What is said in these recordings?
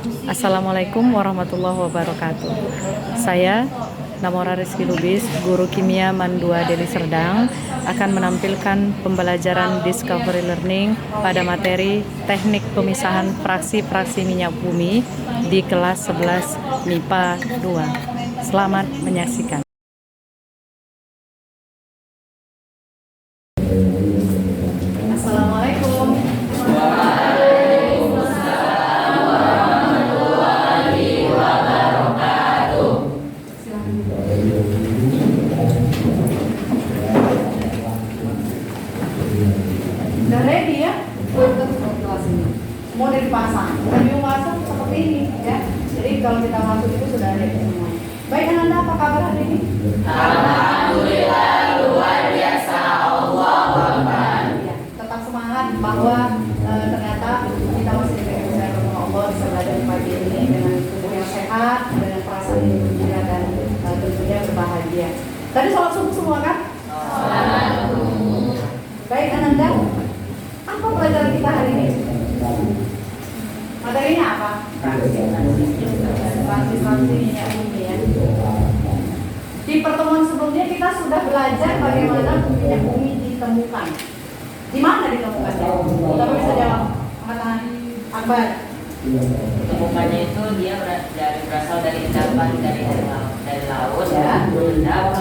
Assalamualaikum warahmatullahi wabarakatuh. Saya Namora Rizky Lubis, guru kimia MAN 2 Deli Serdang, akan menampilkan pembelajaran Discovery Learning pada materi Teknik Pemisahan Fraksi-Fraksi Minyak Bumi di kelas 11 MIPA 2. Selamat menyaksikan. Assalamualaikum. Udah ready ya untuk kelas ini. Mau dipasang, review masuk seperti ini ya. Jadi kalau kita masuk itu sudah ready semua. Baik Ananda, apa kabar hari ini? Alhamdulillah, luar biasa. Allahu Akbar. Ya, tetap semangat bahwa ternyata kita masih diberi kesehatan sama Allah, bisa belajar di pagi ini dengan tubuh yang sehat, dengan perasaan yang gembira dan tentunya berbahagia. Tadi sholat subuh semua kan? Baik Ananda, apa pelajaran kita hari ini? Materinya apa? Fraksi-fraksi minyak bumi ya. Di pertemuan sebelumnya kita sudah belajar bagaimana minyak bumi ditemukan. Di mana ditemukannya? Kita bisa jawab. Angkat tangan. Akbar. Ditemukannya itu dia berasal dari endapan dari laut Ya. meledak,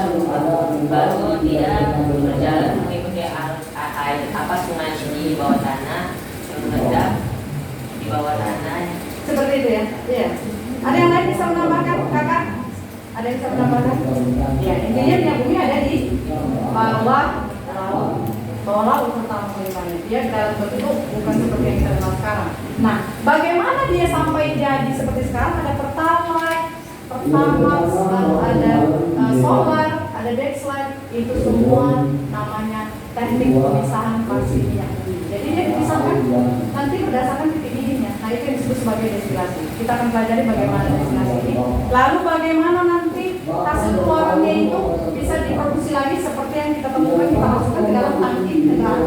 baru dia berjalan mengikuti air sungai ini di bawah tanah yang meledak di bawah tanah. Seperti itu ya. Iya. Ada yang lain bisa menambahkan, kakak? Ada yang bisa menambahkan? Ya, intinya minyak bumi ada di bawah laut. Bawah laut tentang penglimpahannya. Dia dalam bentuk bukan seperti yang kita kenal sekarang. Nah, bagaimana dia sampai jadi seperti sekarang? Ada Pertalite, Pertamax, lalu ada solar, ada Dexlite. Itu semua namanya teknik pemisahan fraksi minyak bumi. Jadi dia dipisahkan nanti berdasarkan titik didihnya. Nah, itu yang disebut sebagai destilasi. Kita akan pelajari bagaimana destilasi ini. Lalu bagaimana nanti hasil keluarannya itu bisa diproduksi lagi seperti yang kita temukan, kita masukkan ke dalam tangki negara.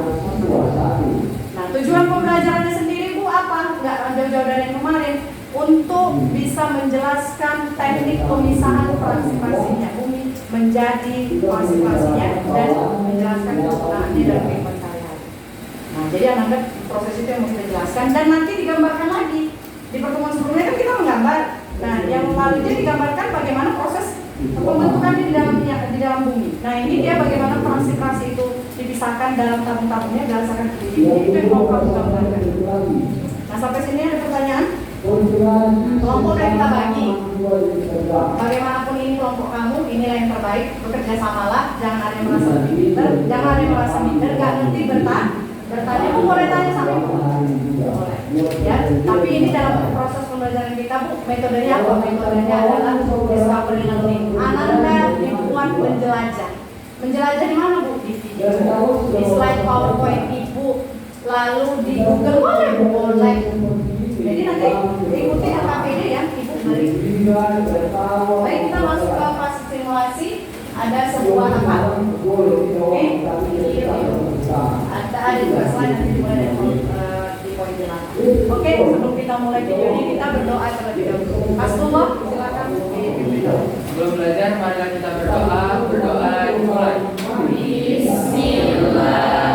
Nah, tujuan pembelajarannya sendiri Bu apa? Nggak jauh-jauh dari yang kemarin. Untuk bisa menjelaskan teknik pemisahan fraksi-fraksi minyak bumi menjadi fraksi-fraksinya dan menjelaskan kegunaannya dalam kehidupan sehari-hari. Nah, jadi Ananda proses itu yang mau kita jelaskan dan nanti digambarkan lagi. Di pertemuan sebelumnya kan kita menggambar. Nah, yang lalunya digambarkan bagaimana proses pembentukan di dalam bumi. Nah, ini dia bagaimana fraksi-fraksi itu dipisahkan dalam tabung-tabungnya berdasarkan titik. Itu yang mau kamu gambarkan. Nah, sampai sini ada pertanyaan? Kelompok yang kita bagi. Bagaimanapun ini kelompok kamu, inilah yang terbaik. Bekerja samalah, jangan ada yang merasa lebih pintar, jangan ada yang merasa minder, gak ngerti bertanya. Boleh tanya sampai boleh. Ya, tapi ini dalam proses pembelajaran kita Bu, metodenya apa? Metodenya adalah discovery learning. Ananda dibuat menjelajah. Menjelajah di mana Bu? Di video, di slide PowerPoint Ibu, lalu di Google boleh. Jadi nanti ikuti LKPD yang Ibu beri. Baik, kita masuk ke fase simulasi. Ada sebuah apa? Oke, ada juga slide nanti dimulai di poin 8. Oke, sebelum kita mulai video ini kita berdoa terlebih dahulu. Rasulullah, silakan dipimpin. Sebelum belajar, mari kita berdoa dimulai. Bismillah.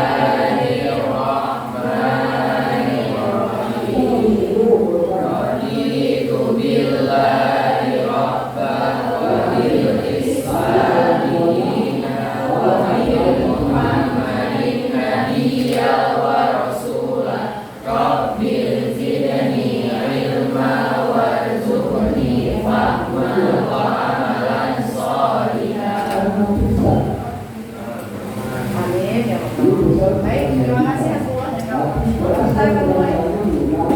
Baik, terima kasih Rasulullah dan kamu. Kita akan mulai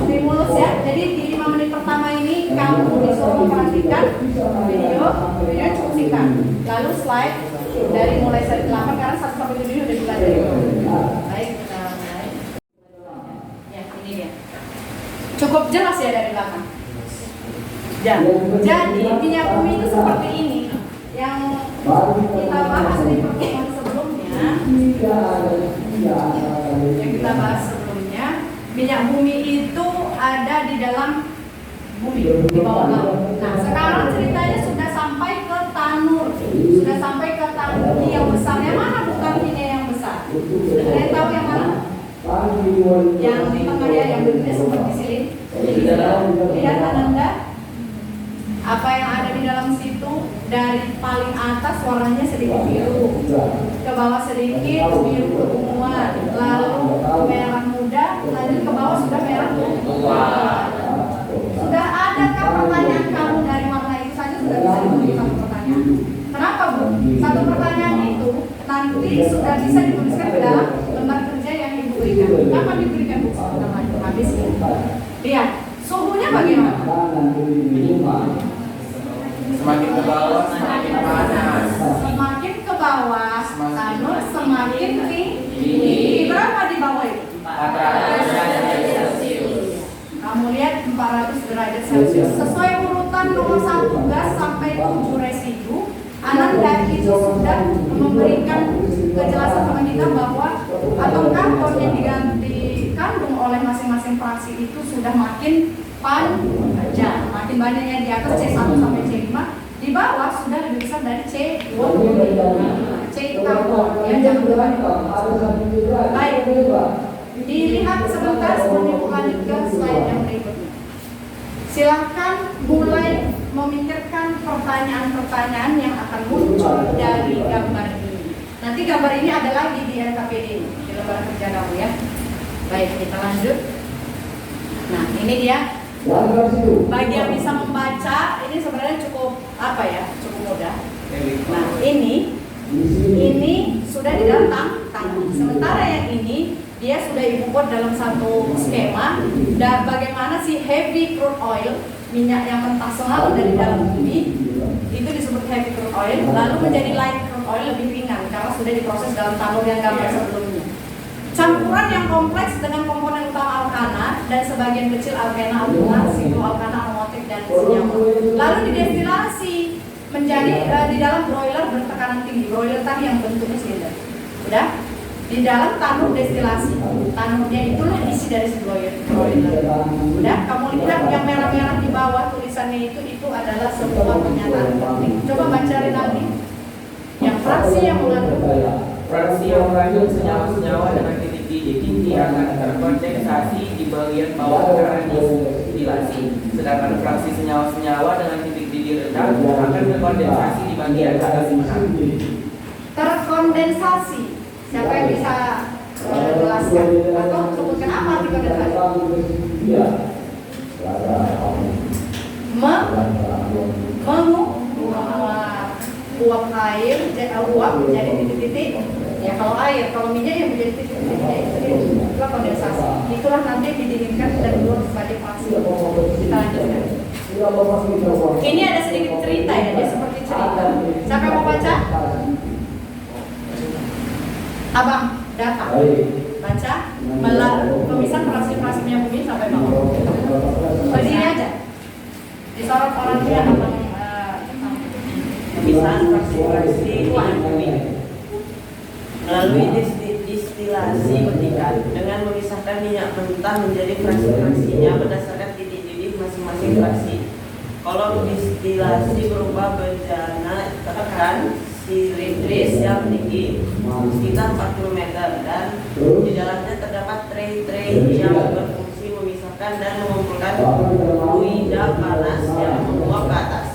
stimulus ya. Jadi di 5 menit pertama ini kamu disuruh memperhatikan video cukup singkat. Lalu slide dari mulai slide 8 karena 1 sampai 7 ini udah dipelajari. Baik, kita mulai. Ya, ini dia. Cukup jelas ya dari belakang. Jadi minyak bumi itu seperti ini. Yang kita bahas di pertemuan sebelumnya. Yang kita bahas sebelumnya, minyak bumi itu ada di dalam bumi di bawah laut. Nah, sekarang ceritanya sudah sampai ke tanur, sudah sampai ke tangki yang besar. Yang mana tangkinya yang besar? Kalian tahu yang mana? Yang di tengah ya, yang bentuknya seperti silindris. Lihat Ananda, apa yang ada di dalam situ, dari paling atas warnanya sedikit biru, ke bawah sedikit biru keunguan, lalu merah muda, lanjut ke bawah sudah merah tua. Sudah adakah pertanyaan kamu dari warna itu saja sudah bisa ditulis satu pertanyaan? Kenapa Bu? Satu pertanyaan itu nanti sudah bisa dituliskan ke dalam lembar kerja yang Ibu berikan. Kapan diberikan Bu? Habis ini. Lihat, suhunya bagaimana? Semakin ke bawah semakin panas. Semakin ke bawah, tanur semakin tinggi. Berapa di bawah itu? 400 derajat Celcius. Kamu lihat 400 derajat Celcius. Sesuai urutan nomor 1 gas sampai 7 residu, Ananda itu sudah memberikan kejelasan sama kita bahwa atom karbon yang dikandung oleh masing-masing fraksi itu sudah makin panjang, makin banyaknya di atas C1 sampai C5, di bawah sudah lebih besar dari C25, C karbon ya, jangan lupa. Baik, dilihat sebentar sebelum Ibu lanjut ke slide yang berikutnya. Silahkan mulai memikirkan pertanyaan-pertanyaan yang akan muncul dari gambar ini. Nanti gambar ini ada lagi di LKPD di lembar kerja kamu ya. Baik, kita lanjut. Nah, ini dia. Bagi yang bisa membaca, ini sebenarnya cukup apa ya? Cukup mudah. Nah, ini sudah di dalam tangki. Sementara yang ini dia sudah Ibu buat dalam satu skema dan bagaimana si heavy crude oil, minyak yang mentah selalu dari dalam bumi, itu disebut heavy crude oil, lalu menjadi light crude oil lebih ringan karena sudah diproses dalam tanur yang gambar sebelumnya. Campuran yang kompleks dengan komponen utama alkana dan sebagian kecil alkena, alkana, sikloalkana, aromatik dan senyawa. Lalu didestilasi menjadi di dalam broiler bertekanan tinggi. Broiler tadi yang bentuknya silinder. Udah? Di dalam tanur destilasi. Tanurnya itulah isi dari si broiler. Udah? Kamu lihat yang merah-merah di bawah tulisannya itu adalah sebuah pernyataan penting. Coba baca lagi. Yang fraksi yang mengandung Fraksi yang mengandung senyawa-senyawa dengan titik didih tinggi akan terkondensasi di bagian bawah karena distilasi. Sedangkan fraksi senyawa-senyawa dengan titik didih rendah akan terkondensasi di bagian atas menang. Terkondensasi. Siapa yang bisa jelaskan atau sebutkan apa arti kondensasi? Uap air, uap menjadi titik-titik. Ya kalau air, kalau minyak yang menjadi titik-titik itulah kondensasi. Itulah nanti didinginkan dan keluar sebagai fraksi. Kita lanjutkan. Ini ada sedikit cerita ya, dia seperti cerita. Siapa yang mau baca? Abang, datang. Baca, pemisah fraksi-fraksi minyak bumi sampai bawah. Berdiri aja. Disorot orang dia abang. Pemisahan fraksi-fraksi minyak bumi melalui distilasi meningkat dengan memisahkan minyak mentah menjadi fraksi-fraksinya berdasarkan titik didih masing-masing fraksi. Kolom distilasi berupa bejana tekan silindris yang tinggi sekitar 40 meter dan di dalamnya terdapat tray-tray yang berfungsi memisahkan dan mengumpulkan fluida panas yang menguap ke atas.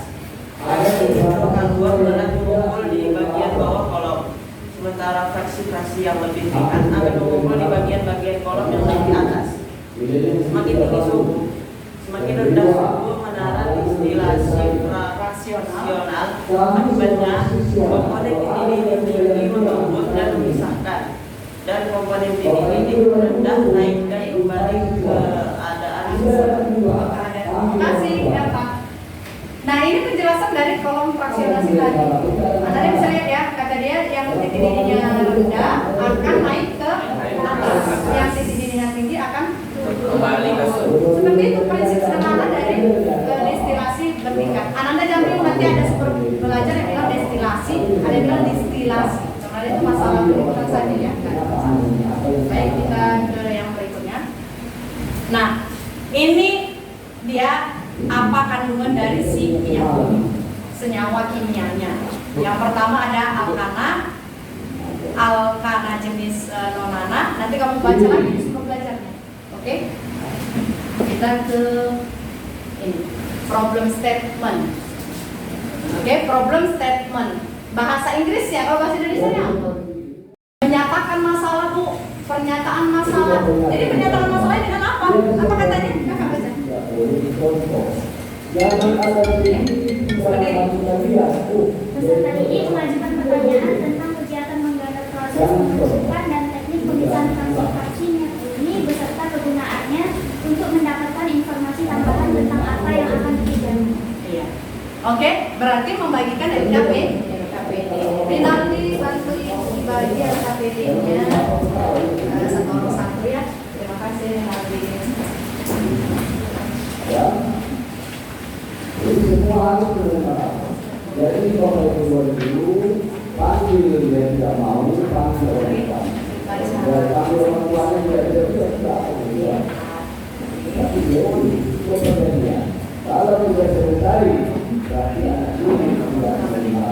Keluar berat mengumpul di bagian bawah kolom, sementara fraksi-fraksi yang lebih ringan akan mengumpul di bagian-bagian kolom yang lebih atas. Semakin tinggi suhu, semakin rendah suhu menara distilasi fraksional. Akibatnya komponen titik-titik mengumpul dan memisahkan, dan komponen titik-titik rendah naik dan kembali ke keadaan semula. Terima kasih ya Pak. Nah ini penjelasan dari kolom fraksionasi tadi. Anda bisa lihat ya, kata dia yang titik didihnya rendah akan naik ke atas, yang titik didihnya tinggi akan Kembali ke suhu. seperti itu prinsip sederhana dari destilasi bertingkat. Ananda jangan bingung, nanti ada super belajar yang bilang destilasi, ada yang bilang distilasi. Sebenarnya itu masalah penyebutan saja ya. Baik, kita ke yang berikutnya. Nah ini dia apa kandungan dari si minyak bumi, senyawa kimianya. Yang pertama ada alkana jenis nonana. Nanti kamu baca lagi di sebelum belajarnya. Oke? Kita ke ini, problem statement. Oke, problem statement. Bahasa Inggris ya, kalau bahasa Indonesia ya. Menyatakan masalah, Bu. Pernyataan masalah. Jadi pernyataan masalah dengan apa? Apa katanya? Kakak baca. Peserta didik mengajukan pertanyaan tentang kegiatan menggarap proses pembentukan dan teknik pemisahan transportasi minyak bumi beserta kegunaannya untuk mendapatkan informasi tambahan tentang apa yang akan dikerjakan. Iya. Oke, berarti membagikan LKPD. Ini nanti bantu dibagi LKPD-nya satu ya. Terima kasih nanti. Semua harus bermanfaat. Jadi kalau dulu panggil dia tidak mau, panggil orang tua. Panggil orang tuanya dia tidak tahu. Tapi dia ini kalau tidak selesai, berarti anak ini tidak menerima.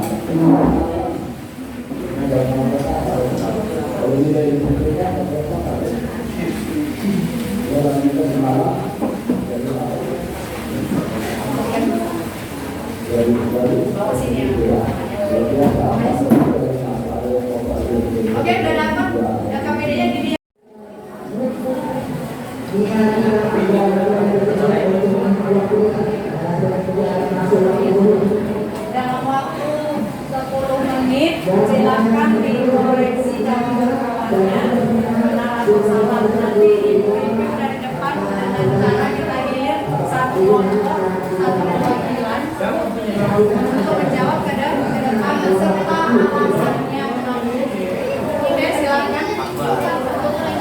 Kalau tidak disampaikan, orang kita semalam Bawa sini ya. Oke, udah dapat LKPD-nya di dia. Dalam waktu 10 menit silakan dikoreksi dan kawannya benar atau salah. Nanti ibu-ibu dari depan dan cara kita gilir satu kelompok, satu perwakilan untuk menjawab ke depan beserta alasannya. Oke, silakan.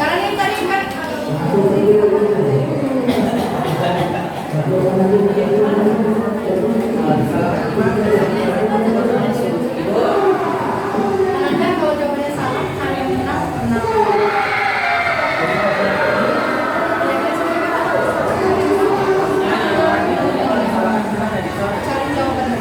Karena ini tadi kan Anda kalau jawabannya salah, kalian menang. Cari jawaban.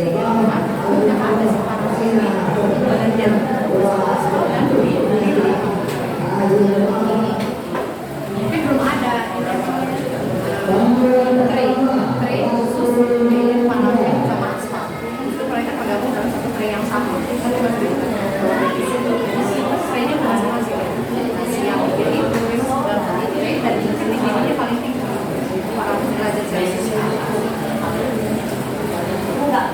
Tapi belum ada tray khusus bikin panel sama aspal. Itu mereka tergabung dalam satu tray yang sama. Traynya bukan sama sih. Nasi yang jadi itu memang dalam satu tray dan tingginya paling tinggi. 400 derajat Celcius. Enggak.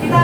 Kita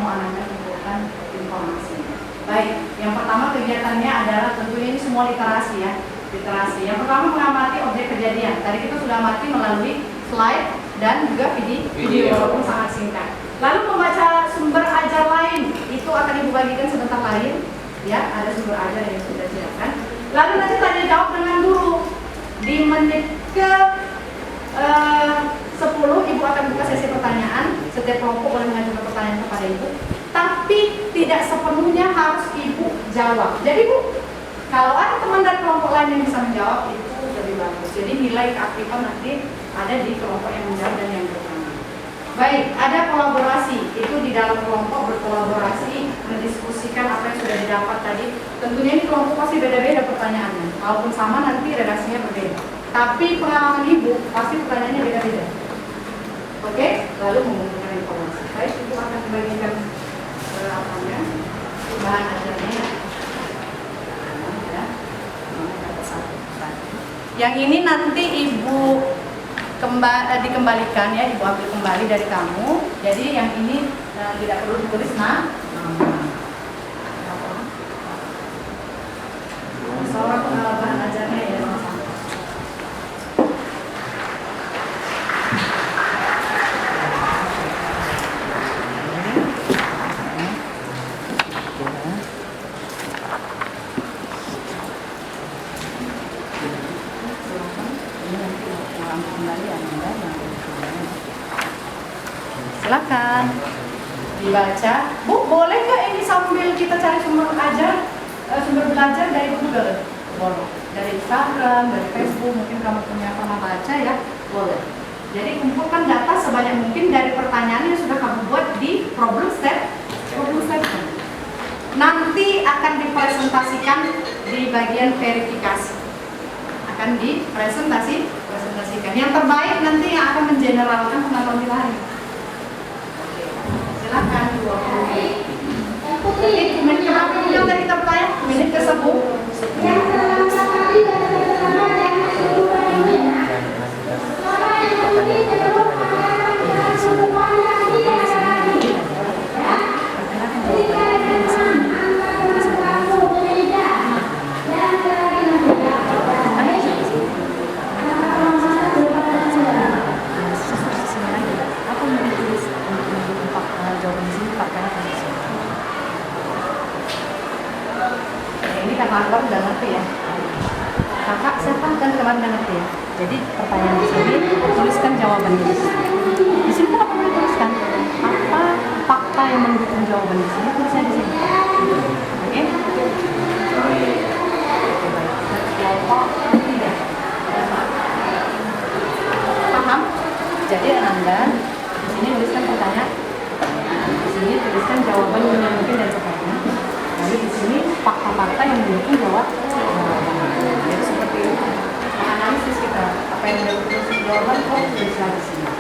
mau Ananda kumpulkan informasi. Baik, yang pertama kegiatannya adalah tentunya ini semua literasi ya. Literasi. Yang pertama mengamati objek kejadian. Tadi kita sudah amati melalui slide dan juga video walaupun sangat singkat. Lalu membaca sumber ajar lain itu akan Ibu bagikan sebentar lain. Ya, ada sumber ajar yang sudah siapkan. Lalu nanti tanya jawab dengan guru. Di menit ke 10 Ibu akan buka sesi pertanyaan. Setiap kelompok boleh mengajukan pertanyaan kepada Ibu. Tapi tidak sepenuhnya harus Ibu jawab. Jadi Bu, kalau ada teman dari kelompok lain yang bisa menjawab itu lebih bagus. Jadi nilai keaktifan nanti ada di kelompok yang menjawab dan yang bertanya. Baik, ada kolaborasi. Itu di dalam kelompok berkolaborasi, mendiskusikan apa yang sudah didapat tadi. Tentunya ini kelompok pasti beda-beda pertanyaannya. Walaupun sama nanti redaksinya berbeda. Tapi pengalaman Ibu pasti pertanyaannya beda-beda. Oke, lalu mengumpulkan informasi. Baik, Ibu akan membagikan bahan ajarnya ya. Yang ini nanti Ibu dikembalikan ya, Ibu ambil kembali dari kamu. Jadi yang ini tidak perlu ditulis soal bahan ajarnya ya. Silakan dibaca. Bu, boleh nggak ini sambil kita cari sumber ajar, sumber belajar dari Google? Boleh. Dari Instagram, dari Facebook, mungkin kamu punya pernah baca ya, boleh. Jadi kumpulkan data sebanyak mungkin dari pertanyaan yang sudah kamu buat di problem statement. Nanti akan dipresentasikan di bagian verifikasi. Akan dipresentasikan. Yang terbaik nanti yang akan mengeneralkan pengetahuan kita hari. Silakan 20 menit. Menit berapa yang tadi kita bertanya? Menit ke 10. Kakak udah ngerti ya. Kakak siapa kan kemarin udah ngerti ya. Jadi pertanyaan di sini tuliskan jawabannya di sini. Di sini kan apa boleh tuliskan? Apa fakta yang mendukung jawaban di sini? Tulisnya di sini. Oke? Paham? Jadi Anda di sini tuliskan pertanyaan. Di sini tuliskan jawaban yang mungkin dan sebagainya. Lalu di sini fakta-fakta yang mendukung jawab. Jadi seperti itu. Analisis kita apa yang mendukung jawaban kok bisa di sini.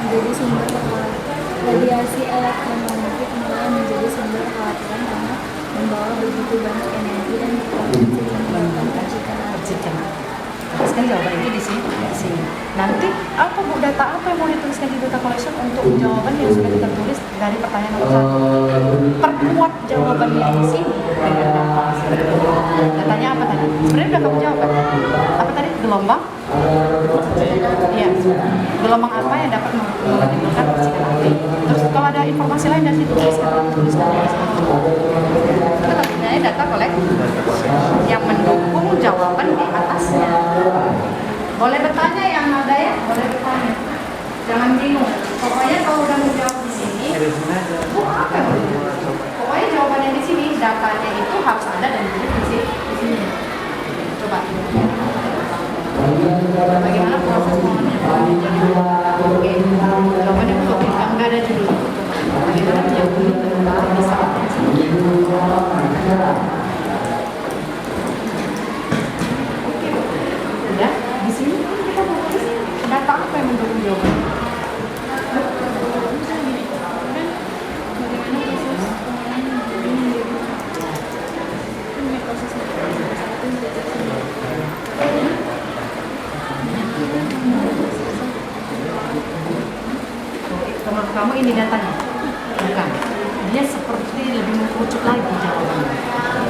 Menjadi sumber radiasi elektromagnetik mulai menjadi sumber kekhawatiran karena membawa begitu banyak energi dan berpotensi menimbulkan percikan. Tuliskan jawaban itu di sini. Nanti apa Bu, data apa yang mau dituliskan di data collection untuk jawaban yang sudah kita tulis dari pertanyaan nomor 1? Perkuat jawabannya di sini. Datanya apa tadi? Sebenarnya udah kamu jawab. Apa tadi? Gelombang? Iya. Gelombang apa yang dapat menimbulkan percikan api? Terus kalau ada informasi lain dari situ tuliskan. Itu sebenarnya data collection yang mendukung jawaban di atasnya. Boleh bertanya yang ada ya, boleh bertanya. Jangan bingung. Pokoknya kalau udah menjawab di sini, apa yang boleh? Pokoknya jawabannya di sini, datanya itu harus ada dan ditulis di sini. Coba. Bagaimana proses pengambilan? Oke, jawabannya belum. Yang nggak ada judul. Bagaimana menyambung bisa? Ya, di sini kita fokus data apa yang mendukung jawaban? Menurut kamu ini datanya? Bukan. Dia seperti lebih mengkerucut lagi jawabannya.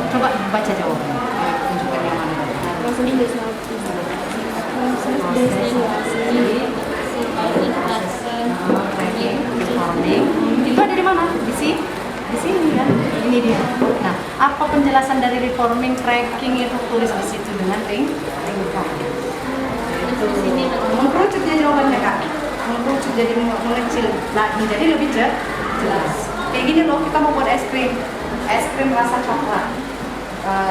Coba baca jawabannya. Tunjukkan yang mana. Proses Reforming. Itu ada di mana? Di sini. Di sini kan? Ini dia. Nah, apa penjelasan dari reforming tracking itu tulis di situ dengan ringkas. Mengkerucut dia jawabannya kak. Mengkerucut jadi mengecil. Nah, jadi lebih jelas. Kayak gini loh, kita mau buat es krim rasa coklat.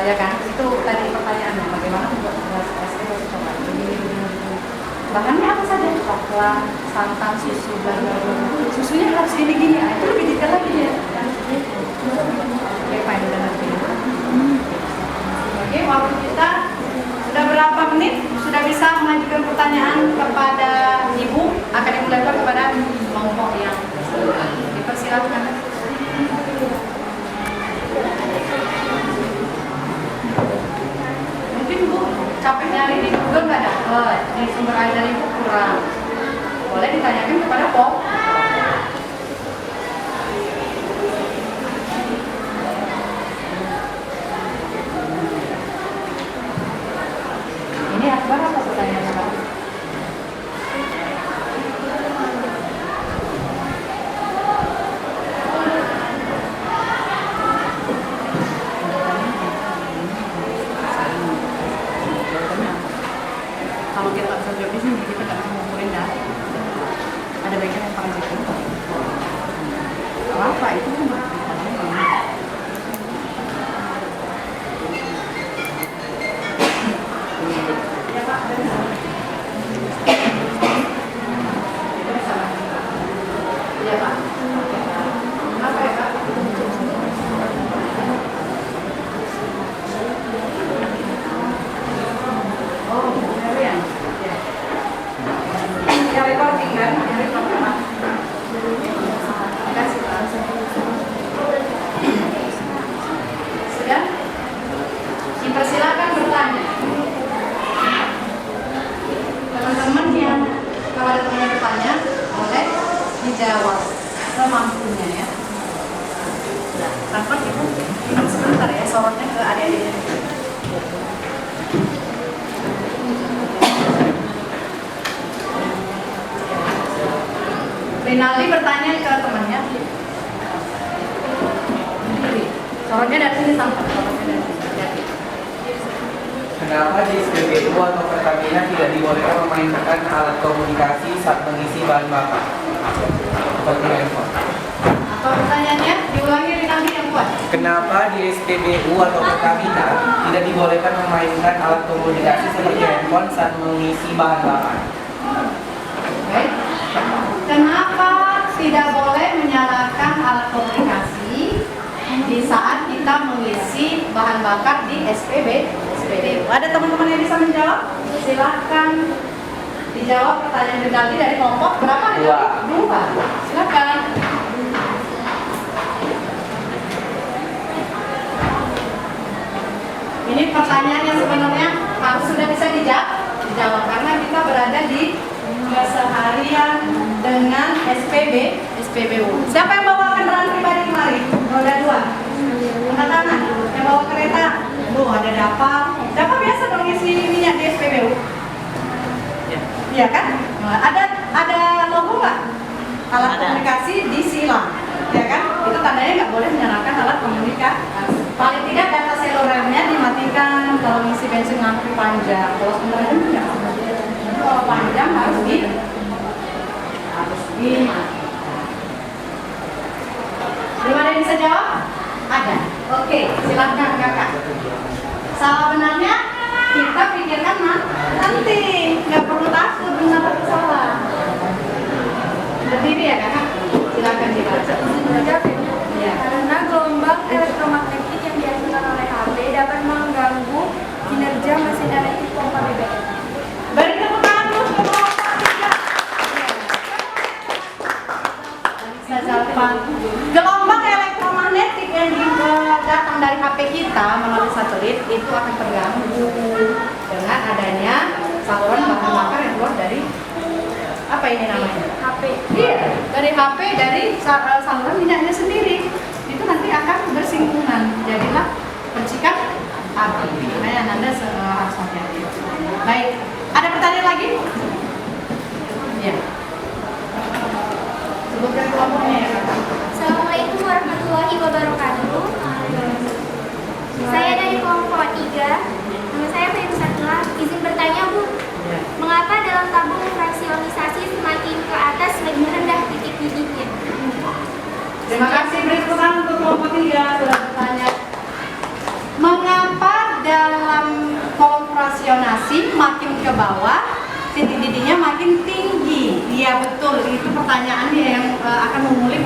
Ya kan? Itu tadi pertanyaannya. Bagaimana membuat es krim rasa coklat? Begini. Bahannya apa saja? Coklat, santan, susu, bla bla bla. Susunya harus gini-gini. Itu lebih detail lagi ya. Oke, fine, udah nanti. Oke, waktu kita sudah berapa menit? Sudah bisa mengajukan pertanyaan kepada ibu. Akan dimulaikan kepada kelompok yang dipersilakan. Mungkin bu capek nyari di Google nggak dapet, di sumber air dari ibu kurang. Boleh ditanyakan kepada Pop. Ini Akbar apa pertanyaannya Pak? Kalau kita nggak bisa jawab di sini, kita nggak bisa ngumpulin dah. Ada baiknya yang pakai gitu. Apa itu kan berarti. Ya Pak, iya Pak. Apa ya Pak? Oh, Marian. Ya. Yang recording kan? Yang recording Pak. Terima kasih Pak. Sudah? Dipersilakan bertanya. Teman-teman yang kalau ada teman yang bertanya, boleh dijawab semampunya ya. Sudah, Rahmat Ibu, minum sebentar ya, sorotnya ke adik-adiknya. Rinaldi bertanya ke temannya. Sorotnya dari sini sampai sorotnya dari sini. Hati-hati. Kenapa di SPBU atau Pertamina tidak dibolehkan memainkan alat komunikasi saat mengisi bahan bakar seperti handphone? Atau pertanyaannya diulangi Rinaldi yang kuat. Kenapa di SPBU atau Pertamina tidak dibolehkan memainkan alat komunikasi seperti handphone saat mengisi bahan bakar? Oke. Kenapa tidak boleh menyalakan alat komunikasi di saat kita mengisi bahan bakar di SPBU? Ada teman-teman yang bisa menjawab? Silakan dijawab pertanyaan Rinaldi dari kelompok berapa? Dua. Silakan. Ini pertanyaan yang sebenarnya harus sudah bisa dijawab karena kita berada di keseharian dengan SPBU. Siapa yang bawa kendaraan pribadi kemari? Roda 2. Angkat tangan. Yang bawa kereta? Ada Dapal. Dapal biasa dong isi minyak di SPBU. Iya kan? Ada logo nggak? Alat komunikasi disilang, ya kan? Itu tandanya nggak boleh menyalakan alat komunikasi. Paling tidak data selulernya dimatikan kalau ngisi bensin ngantri panjang. Kalau sebenarnya enggak. Kalau panjang harus dimatikan. Belum ada yang bisa jawab? Ada. Oke, silakan kakak. Salah benarnya kita pikirkan nanti, nggak perlu takut benar atau salah. Berdiri ya kakak, silakan dibaca. Ya. Karena gelombang elektromagnetik yang dihasilkan oleh HP dapat mengganggu kinerja mesin elektrik pompa BBM. Beri tepuk tangan dulu untuk kelompok 3. Gelombang elektromagnetik yang datang dari HP kita melalui satelit itu akan terganggu dengan adanya saluran bahan bakar yang keluar dari apa ini namanya? HP. Iya, dari HP, dari saluran minyaknya sendiri. Itu nanti akan bersinggungan. Jadilah percikan api. Makanya Anda harus hati-hati. Baik, ada pertanyaan lagi? Iya. Sebutkan kelompoknya ya kakak. Assalamualaikum warahmatullahi wabarakatuh. Saya dari kelompok 3. Nama saya Fairu Satila. Izin bertanya, Bu. Ya. Mengapa dalam tabung fraksionisasi semakin ke atas semakin rendah titik didihnya? Terima kasih, beri tepuk tangan untuk kelompok 3 sudah bertanya. Mengapa dalam kolom frasionasi makin ke bawah titik didihnya makin tinggi? Iya betul, itu pertanyaannya yang akan mengulik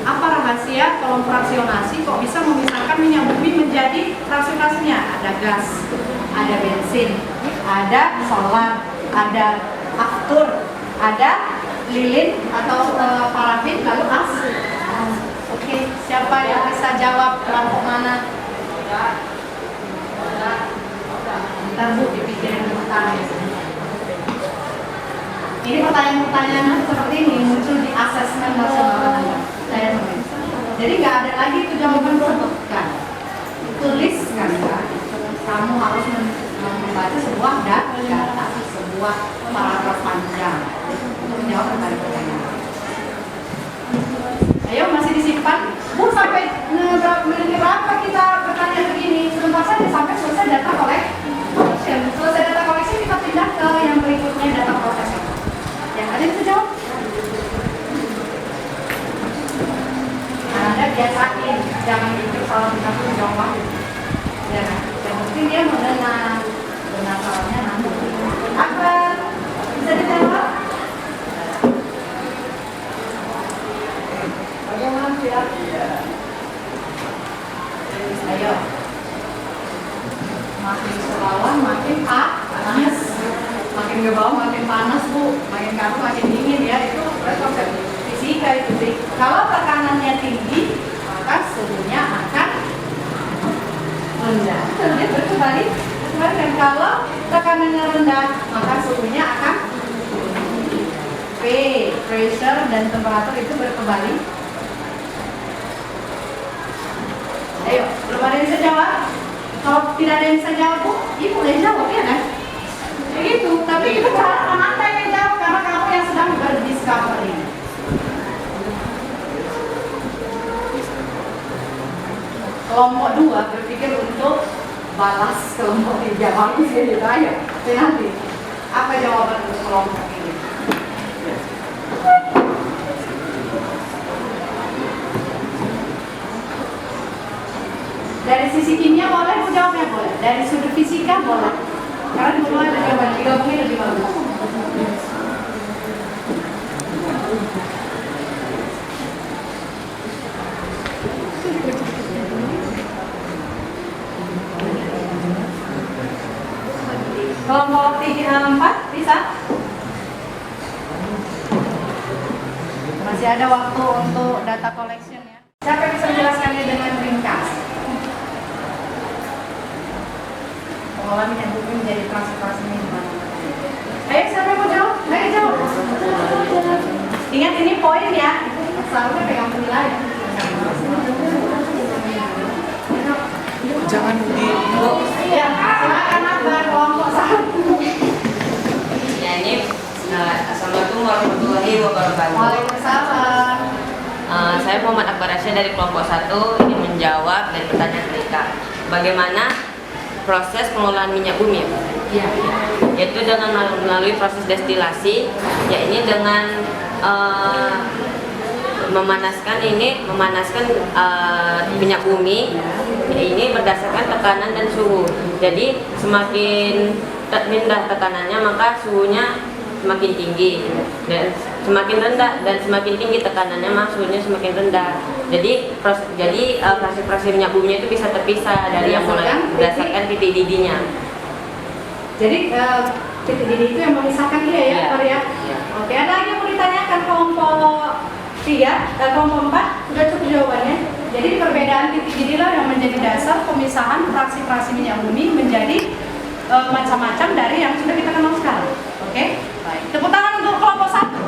apa rahasia kolom fraksionasi kok bisa memisahkan minyak bumi menjadi frasionasinya. Ada gas, ada bensin, ada solar, ada aftur, ada lilin atau parafin, lalu as. Oke, siapa yang bisa jawab kelompok mana? Bentar Bu, dipikirin pertanyaan. Ini pertanyaan-pertanyaan seperti ini muncul di asesmen nasional Anda. Saya nulis. Jadi nggak ada lagi itu jawaban sebutkan. Tuliskan ya. Kamu harus membaca sebuah data, sebuah paragraf panjang untuk menjawab pertanyaan. Ayo masih disimpan. Bu, sampai menit berapa kita bertanya begini? Sebentar saja sampai selesai data collection. Selesai data collection kita pindah ke yang berikutnya, data processing. Yang ada bisa jawab? Nah, Anda biasain, jangan pikir salah satu jawab. Ya, yang penting dia mengenal benar salahnya nanti. Apa bisa dijawab? Bagaimana siap? Ayo. Makin selawan makin panas. Makin ke bawah makin panas Bu, makin ke atas makin dingin ya. Itu konsep fisika itu sih. Kalau tekanannya tinggi, maka suhunya akan rendah. Dia berkebalik. Dan kalau tekanannya rendah, maka suhunya akan P, pressure dan temperatur itu berkebalik. Ayo, belum ada yang bisa jawab? Kalau tidak ada yang bisa jawab Bu, Ibu boleh jawab ya kan? Begitu, tapi itu cara Anda yang jawab karena kamu yang sedang berdiscovery. Kelompok 2 berpikir untuk balas kelompok 3. Bagus ya, gitu. Ayo, nanti apa jawaban untuk kelompok ini? Dari sisi kimia boleh, Bu jawabnya boleh. Dari sudut fisika boleh. Karena dua ada jawaban, digabungin lebih bagus. Kelompok 4 bisa? Masih ada waktu untuk data collection ya. Siapa bisa menjelaskannya dengan ringkas? Pengelolaan minyak bumi menjadi transportasinya gimana? Ayo siapa yang mau jawab? Ayo jawab. Ingat ini poin ya. Selalu pegang penilaian. Jangan di Ya, silakan Akbar kelompok 1. Ya ini Assalamualaikum warahmatullahi wabarakatuh. Waalaikumsalam. Saya Muhammad Akbar Asyad dari kelompok 1 ini menjawab dari pertanyaan mereka. Bagaimana proses pengelolaan minyak bumi ya, Pak? Iya. Yaitu dengan melalui proses destilasi, yakni dengan memanaskan minyak bumi ini berdasarkan tekanan dan suhu. Jadi semakin rendah tekanannya maka suhunya semakin tinggi, dan semakin rendah dan semakin tinggi tekanannya maka suhunya semakin rendah. Jadi fraksi-fraksi minyak buminya itu bisa terpisah dari yang mulai berdasarkan titik didihnya. Jadi titik didih itu yang memisahkan dia ya, Iya. Korea. Iya. Oke, ada lagi yang mau ditanyakan kelompok 3 dan kelompok 4 sudah cukup jawabannya. Jadi perbedaan titik didihlah yang menjadi dasar pemisahan fraksi-fraksi minyak bumi menjadi macam-macam dari yang sudah kita kenal sekarang. Oke? Baik. Tepuk tangan untuk kelompok 1.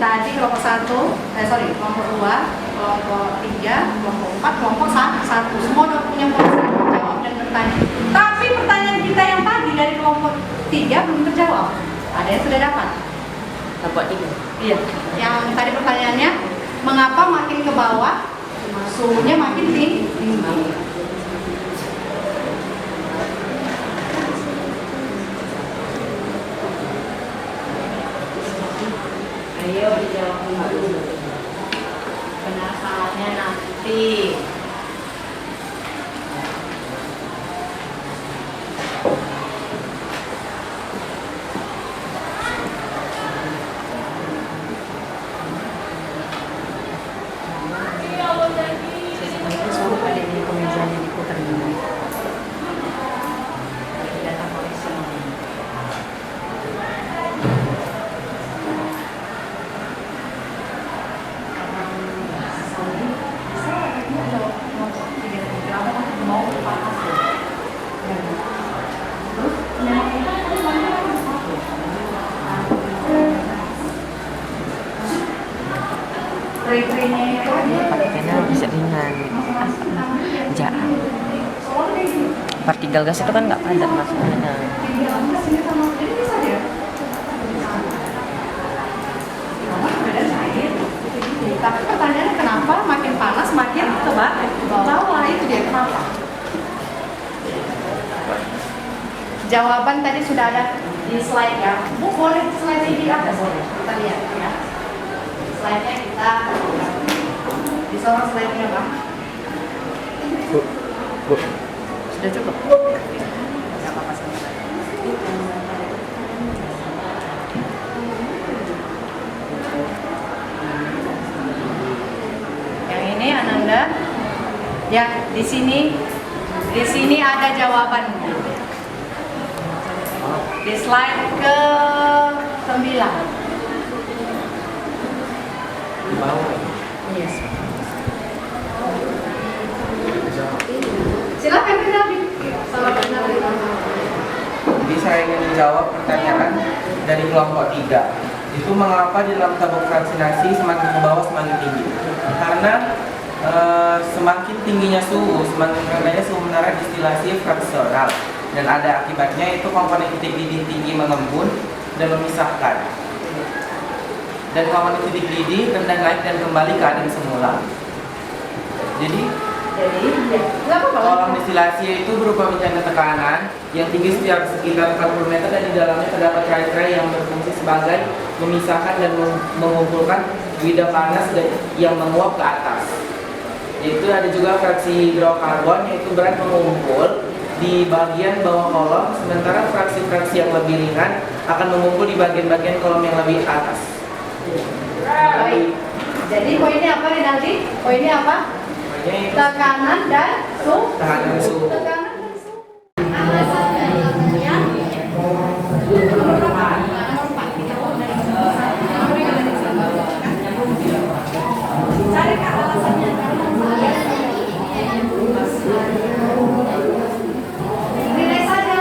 Tadi kelompok 1, kelompok 2, kelompok 3, kelompok 4, kelompok 1. Semua udah punya proses menjawab dan bertanya. Tapi pertanyaan kita yang tadi dari kelompok 3 belum terjawab. Ada yang sudah dapat? Kelompok 3. Iya. Yang tadi pertanyaannya, mengapa makin ke bawah suhunya makin tinggi? Ayo dijawab dulu. Benar salahnya nanti. Karena bisa ringan. Partikel gas itu kan nggak padat maksudnya. Tapi pertanyaannya kenapa makin panas makin ke bawah, itu dia kenapa? Jawaban tadi sudah ada di slide ya. Bu, boleh slide ini ada boleh. Kita lihat ya. Slide-nya kita disorot slide-nya, Bang. Sudah cukup. Enggak apa-apa sebentar. Yang ini Ananda. Ya, di sini ada jawabannya. Di slide ke-9. Di bawah. Yes. Silakan Nabi. Jadi saya ingin menjawab pertanyaan dari kelompok 3. Itu mengapa di dalam tabung fraksinasi semakin ke bawah semakin tinggi? Karena semakin tingginya suhu, semakin rendahnya suhu menara distilasi fraksional, dan ada akibatnya itu komponen titik didih tinggi mengembun dan memisahkan, dan komponen titik didih rendah naik dan kembali ke keadaan semula. Jadi kolam distilasi itu berupa bencana tekanan yang tinggi sekitar 40 meter, dan di dalamnya terdapat cerai-cerai yang berfungsi sebagai memisahkan dan mengumpulkan lidah panas yang menguap ke atas. Itu ada juga fraksi hidrokarbon, yaitu berat mengumpul di bagian bawah kolom, sementara fraksi-fraksi yang lebih ringan akan mengumpul di bagian-bagian kolom yang lebih atas. Baik. Jadi poinnya apa nih nanti? Poinnya apa? Tekanan dan suhu. Tekanan suhu. Tekanan dan suhu. Cari ke alasannya. Nilai saja.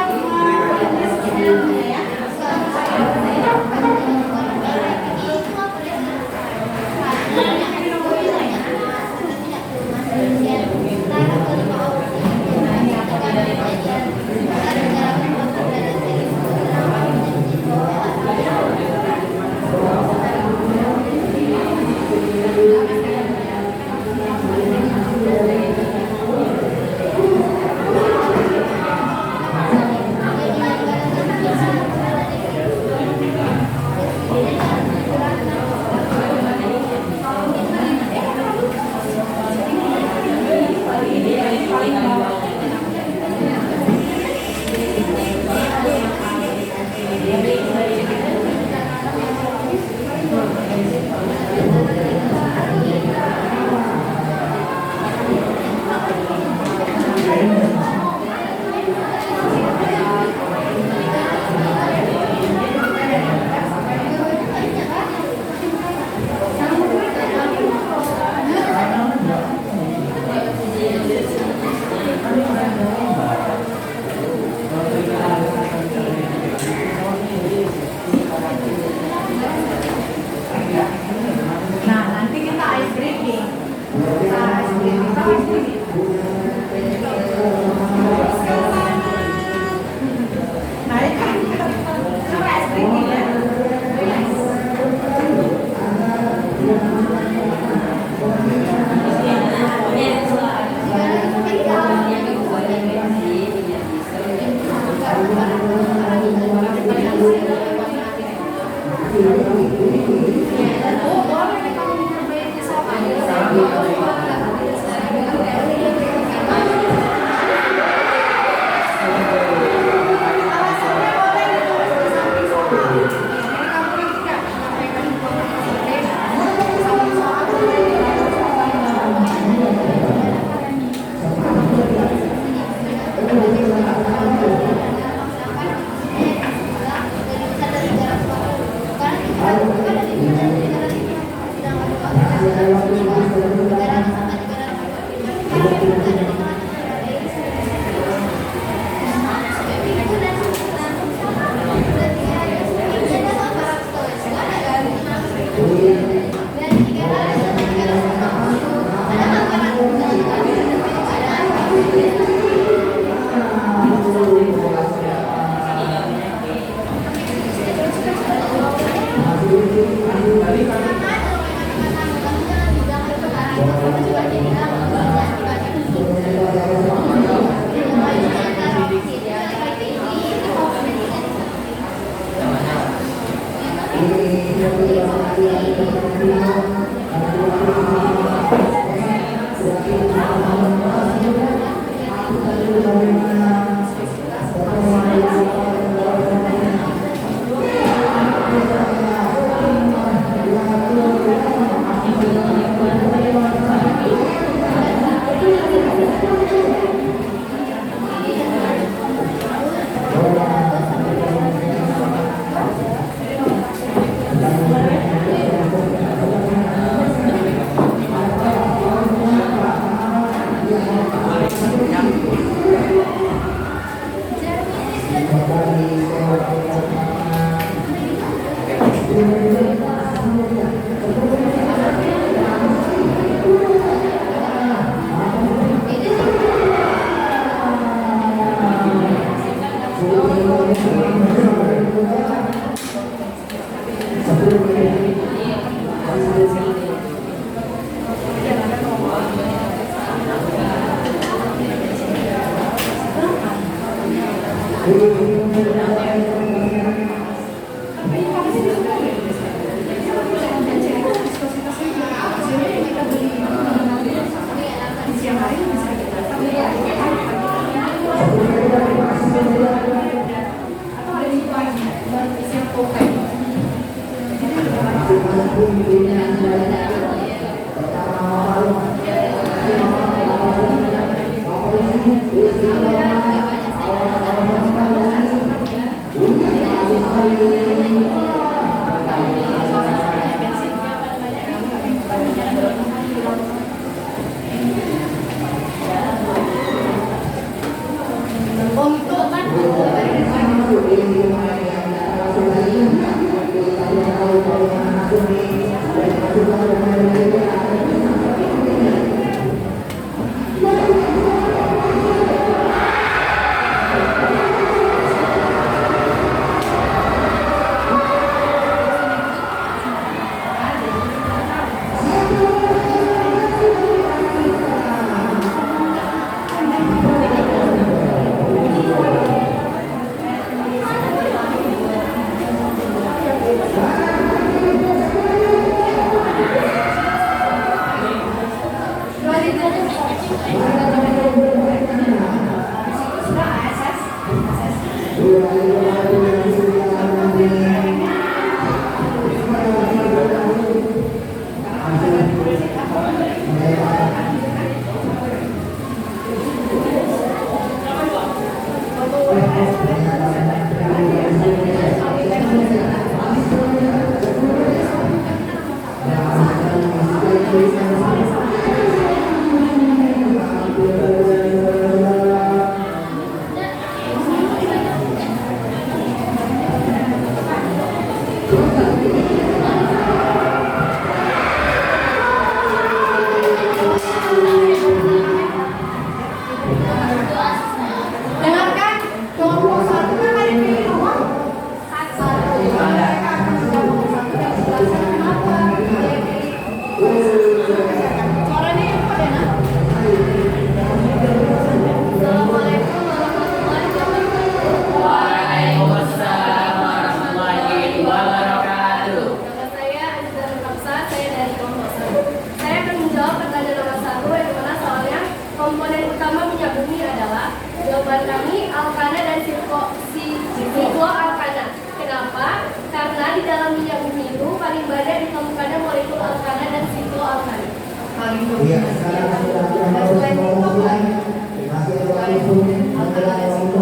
Oh, boleh kalau diperbaiki sama. Alasannya boleh ditulis di samping soal. Jadi kamu yang tidak menyampaikan informasi berbeda. Samping soal boleh ditulis buat kami Alkana dan Silko Alkana. Kenapa? Karena di dalam minyak bumi itu paling banyak ditemukannya molekul Alkana dan Silko Alkana. Paling Iya, dominan. sekarang sudah Dan selain itu apa? masih ada waktu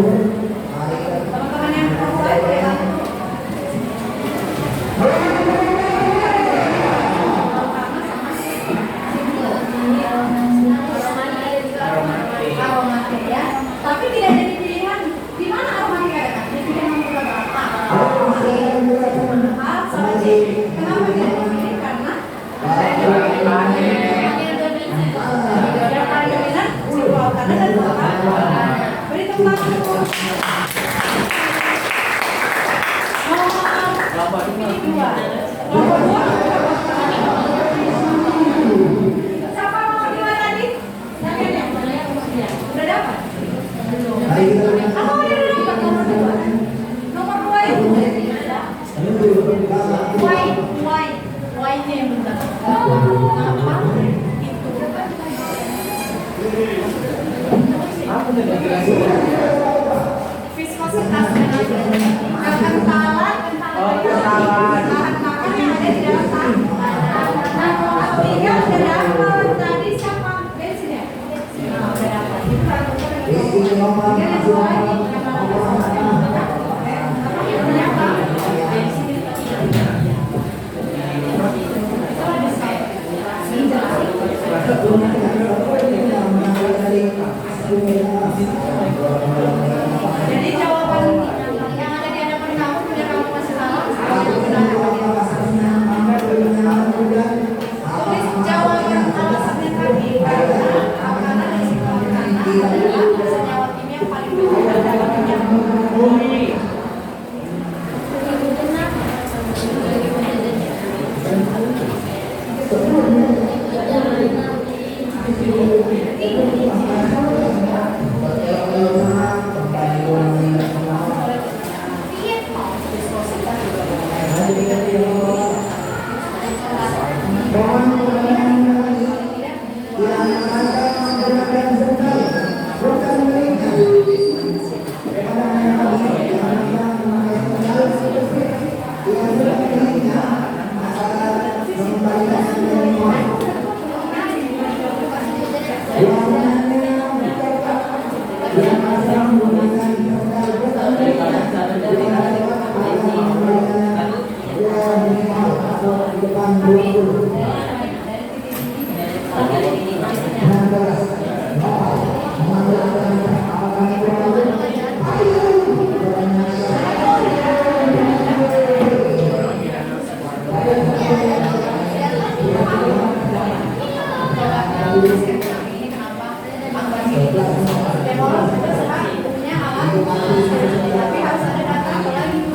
Teman-teman yang perempuan boleh bantu. Aromatik ya. Tapi tidak jadi pilihan. Di mana aromatik ada? Di pilihan nomor berapa? Maaf, sama Cik. Kenapa tidak dipilih? Karena yang paling dominan Silko Alkana dan Alkana. Beri tepuk tangan dulu. Nomor pilih dua. Nomor dua. Siapa nomor dua tadi? Udah dapat? Apa udah dapat nomor dua? Nomor dua itu white-nya yang benar. Apa? Itu. Viskositas kentalan bahan makan yang ada di dalam tahu. Nah, tiga udah dapat. Tadi siapa? Bensin ya? Nah, udah dapat. Itu ratusan yang dua lagi. Jadi jawaban yang ada di hadapan kamu punya kamu masih sama. Tulis jawaban alasannya tadi karena Alkana dan Silko Alkana adalah senyawa kimia yang paling dominan dalam minyak bumi. Tapi harus ada data apa lagi?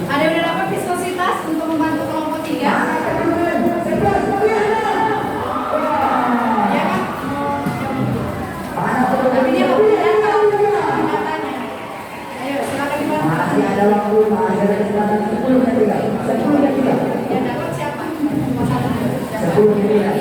Ada yang udah dapat viskositas untuk membantu kelompok 3? Ya kan? Tapi dia mau pindah kalau nyatanya. Ayo silakan dibantu. Masih ada waktu, masih ada kesempatan 10 menit tinggal. 10 menit tinggal. Yang dapat siapa? 10 menit tinggal.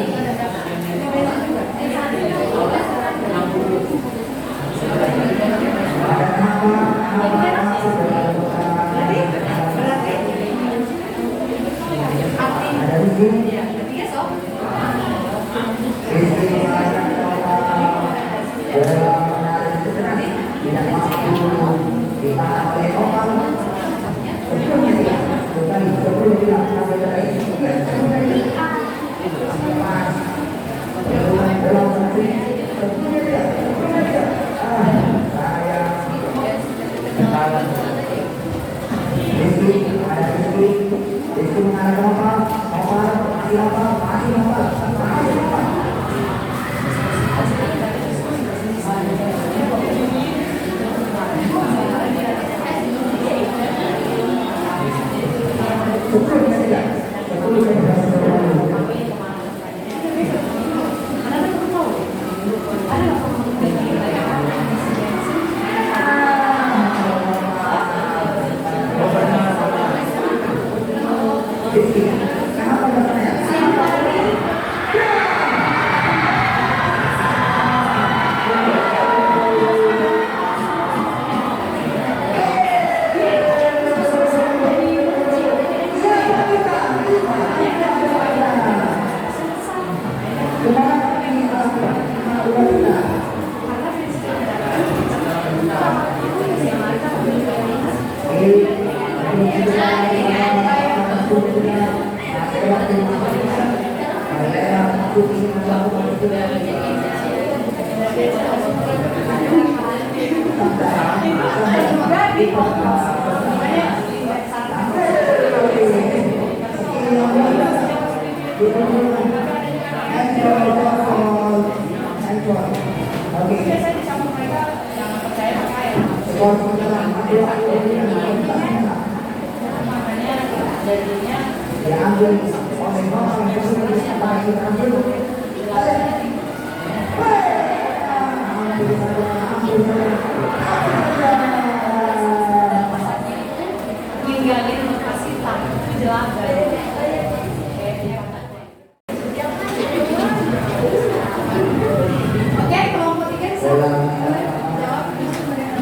Oke, kelompok 3 jawab.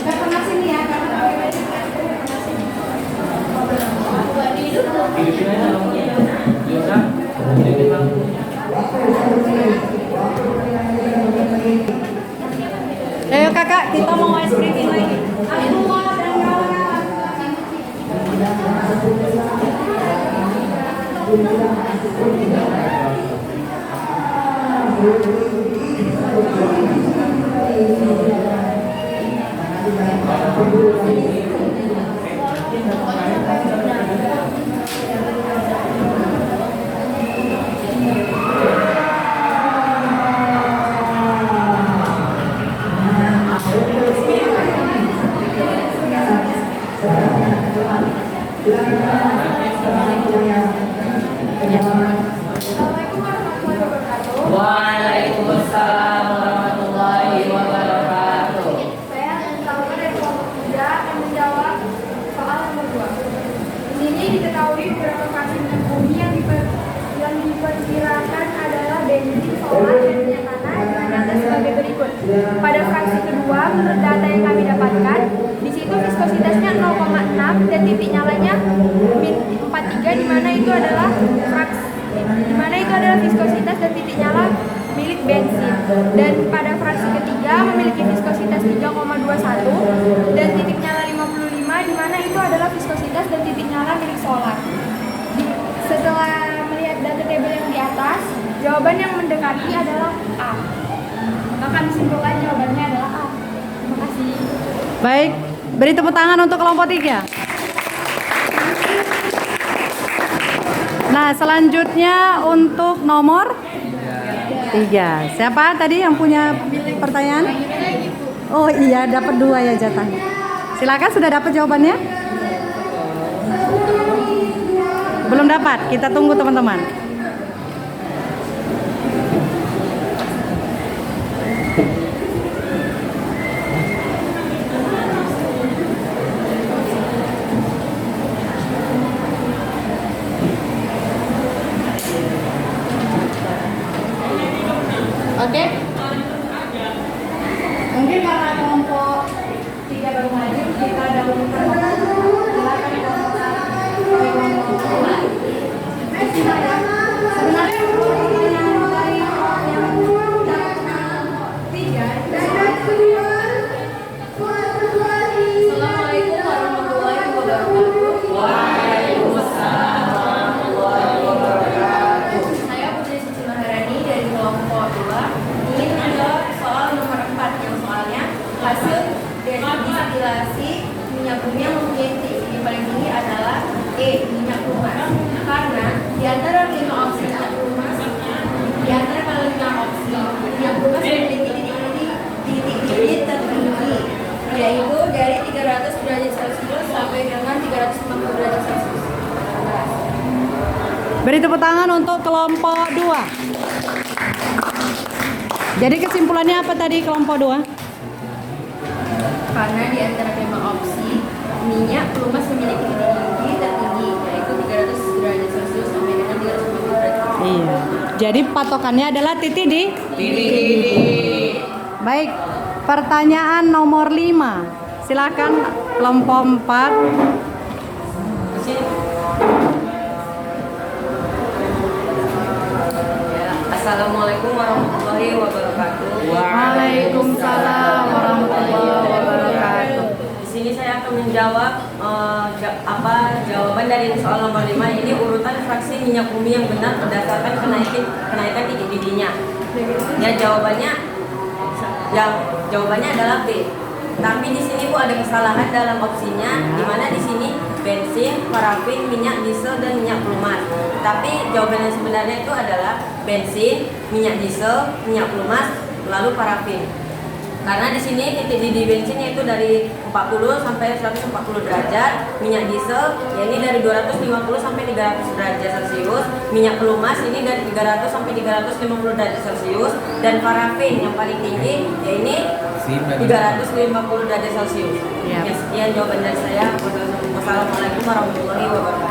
Gak pernah sini ya, karena Hidupin aja dong. Bisa. Hidupin lampu. Ayo kakak, kita mau ice cream lagi. Aku mau dan kawan-kawan. beberapa fraksi minyak bumi yang diperkirakan adalah bensin, solar, dan minyak tanah dengan data sebagai berikut. Pada fraksi kedua, menurut data yang kami dapatkan, di situ viskositasnya 0,6 dan titik nyalanya min 43, di mana itu adalah viskositas dan titik nyala milik bensin. Dan pada fraksi ketiga memiliki viskositas 3,21 dan titik nyala 55, di mana itu adalah viskositas dan titik nyala milik solar. Setelah melihat data tabel yang di atas, jawaban yang mendekati adalah A. Maka kami simpulkan jawabannya adalah A. Terima kasih. Baik, beri tepuk tangan untuk kelompok 3. Nah, selanjutnya untuk nomor 3. Siapa tadi yang punya pertanyaan? Oh iya, dapat 2 ya jatah. Silakan, sudah dapat jawabannya? Belum dapat, kita tunggu teman-teman. Oke. Mungkin karena kelompok 3 baru maju, kita dahulukan silakan kelompok 1. Sebenarnya pertanyaan dari yang 3. Assalamualaikum warahmatullahi wabarakatuh. Waalaikumsalam warahmatullahi wabarakatuh. Saya Putri Suci Maharani dari kelompok 2 ingin menjawab soal nomor 4 yang soalnya hasil dari distilasi minyak bumi yang mempunyai titik paling tinggi adalah E, minyak lumas. Karena di antara 5 opsi minyak lumas, di antara 5 opsi minyak lumas memiliki titik didih tertinggi, yaitu dari 300 derajat Celcius sampai dengan 350 derajat Celcius. Beri tepuk tangan untuk kelompok 2. Jadi kesimpulannya apa tadi kelompok 2? Karena di antara 5 opsi, minyak pelumas memiliki titik didih tertinggi, yaitu 300 derajat Celcius sampai dengan 350 derajat Celcius. Iya. Jadi patokannya adalah titik didih. Baik, pertanyaan nomor 5. Silakan kelompok 4. Assalamualaikum warahmatullahi wabarakatuh. Waalaikumsalam warahmatullahi wabarakatuh. Di sini saya akan menjawab jawaban dari soal nomor 5 ini urutan fraksi minyak bumi yang benar berdasarkan kenaikan titik didihnya. Ya jawabannya adalah B. Tapi di sini Bu ada kesalahan dalam opsinya, di mana di sini bensin, parafin, minyak diesel dan minyak pelumas. Tapi jawaban yang sebenarnya itu adalah bensin, minyak diesel, minyak pelumas, lalu parafin. Karena di sini titik didih bensin yaitu dari 40 sampai 140 derajat, minyak diesel ya ini dari 250 sampai 300 derajat Celcius, minyak pelumas ini dari 300 sampai 350 derajat Celcius, dan parafin yang paling tinggi ya ini 350 derajat Celcius. Ya, sekian jawaban dari saya. Wassalamualaikum warahmatullahi wabarakatuh.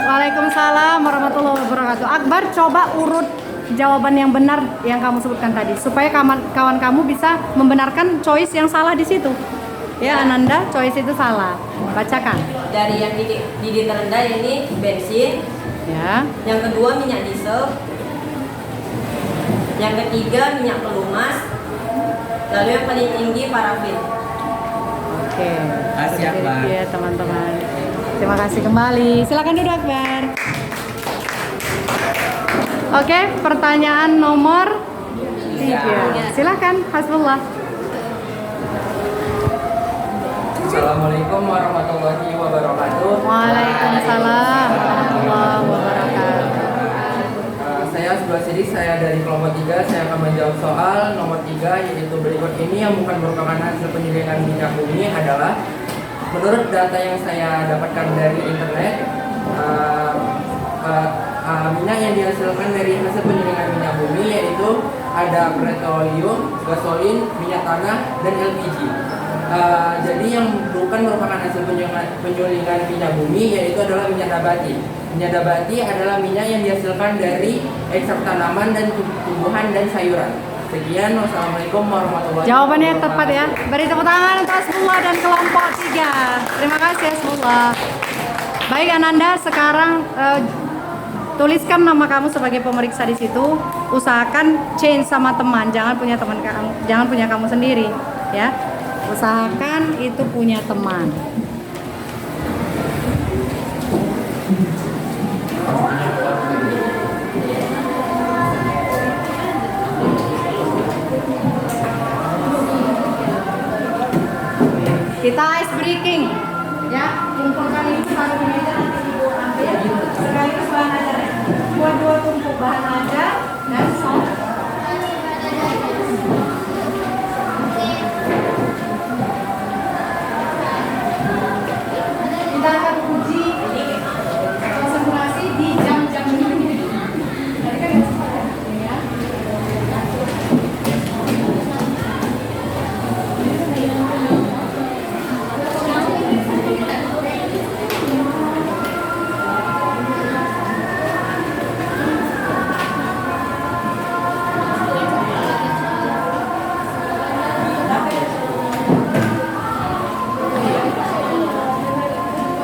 Waalaikumsalam warahmatullahi wabarakatuh. Akbar, coba urut jawaban yang benar yang kamu sebutkan tadi supaya kawan kamu bisa membenarkan choice yang salah di situ. Ya, Ananda, choice itu salah. Bacakan. Dari yang didih terendah ini bensin. Ya. Yang kedua minyak diesel. Yang ketiga minyak pelumas. Lalu yang paling tinggi parafin. Oke. Kasih Akbar. Ya, teman-teman. Terima kasih kembali. Silakan duduk, Akbar. Oke, pertanyaan nomor 3. Silakan, Hasbullah. Assalamualaikum warahmatullahi wabarakatuh. Waalaikumsalam warahmatullahi wabarakatuh. Saya sebelah sini, saya dari kelompok 3. Saya akan menjawab soal nomor 3, yaitu berikut ini yang bukan merupakan hasil penyelidikan minyak bumi adalah menurut data yang saya dapatkan dari internet, minyak yang dihasilkan dari hasil penyelidikan minyak bumi yaitu ada petroleum, gasolin, minyak tanah, dan LPG. Jadi yang bukan merupakan hasil penyulingan minyak bumi, yaitu adalah minyak nabati. Minyak nabati adalah minyak yang dihasilkan dari ekstrak tanaman dan tumbuhan dan sayuran. Sekian, wassalamualaikum warahmatullahi wabarakatuh. Jawabannya tepat ya. Beri tepuk tangan untuk Asmullah dan kelompok 3. Terima kasih Asmullah. Baik Ananda, sekarang tuliskan nama kamu sebagai pemeriksa di situ. Usahakan change sama teman, jangan punya teman kamu, jangan punya kamu sendiri, ya. Usahakan itu punya teman. Kita ice breaking, ya. Kumpulkan ini baru di meja, nanti ibu ambil. Sekaligus bahan ajarnya. Buat 2 tumpuk bahan ajar dan salt. Kita akan uji konsentrasi di jam-jam ini. Tadi kan ada sempat ya.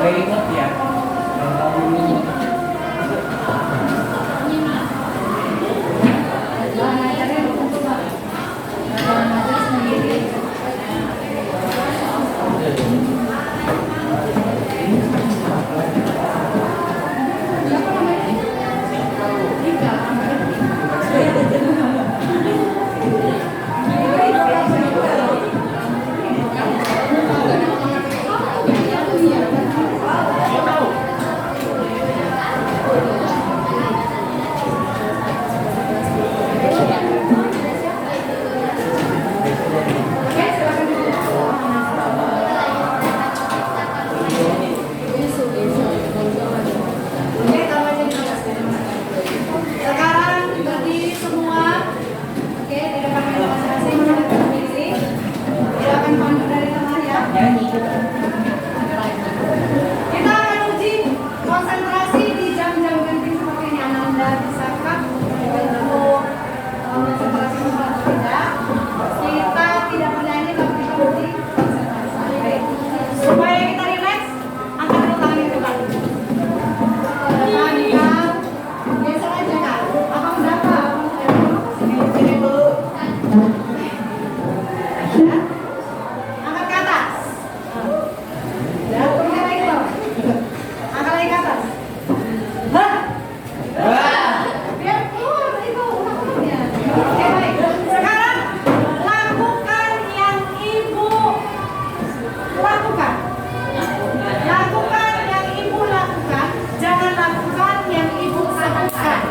Ingat ya. Bahan ajarnya untuk bahan ajar sendiri. Sekarang berdiri semua. Oke, di depan meja masing-masing menghadap ke kiri. Silakan pandu dari tengah ya. Kita akan uji konsentrasi di jam-jam genting seperti ini. Ananda bisakah untuk konsentrasi atau tidak? Kita tidak bernyanyi tapi kita uji konsentrasi. Baik. Supaya kita relax, angkat dulu tangan itu kan. Biasa aja kan. Abang berapa? Sini dulu. Ya. Angkat ke atas. Ya, turun lagi dong. Angkat lagi ke atas. Hah? Biar keluar itu unek-uneknya. Oke, baik. Sekarang lakukan yang ibu lakukan. Lakukan yang ibu lakukan. Jangan lakukan yang ibu sebutkan.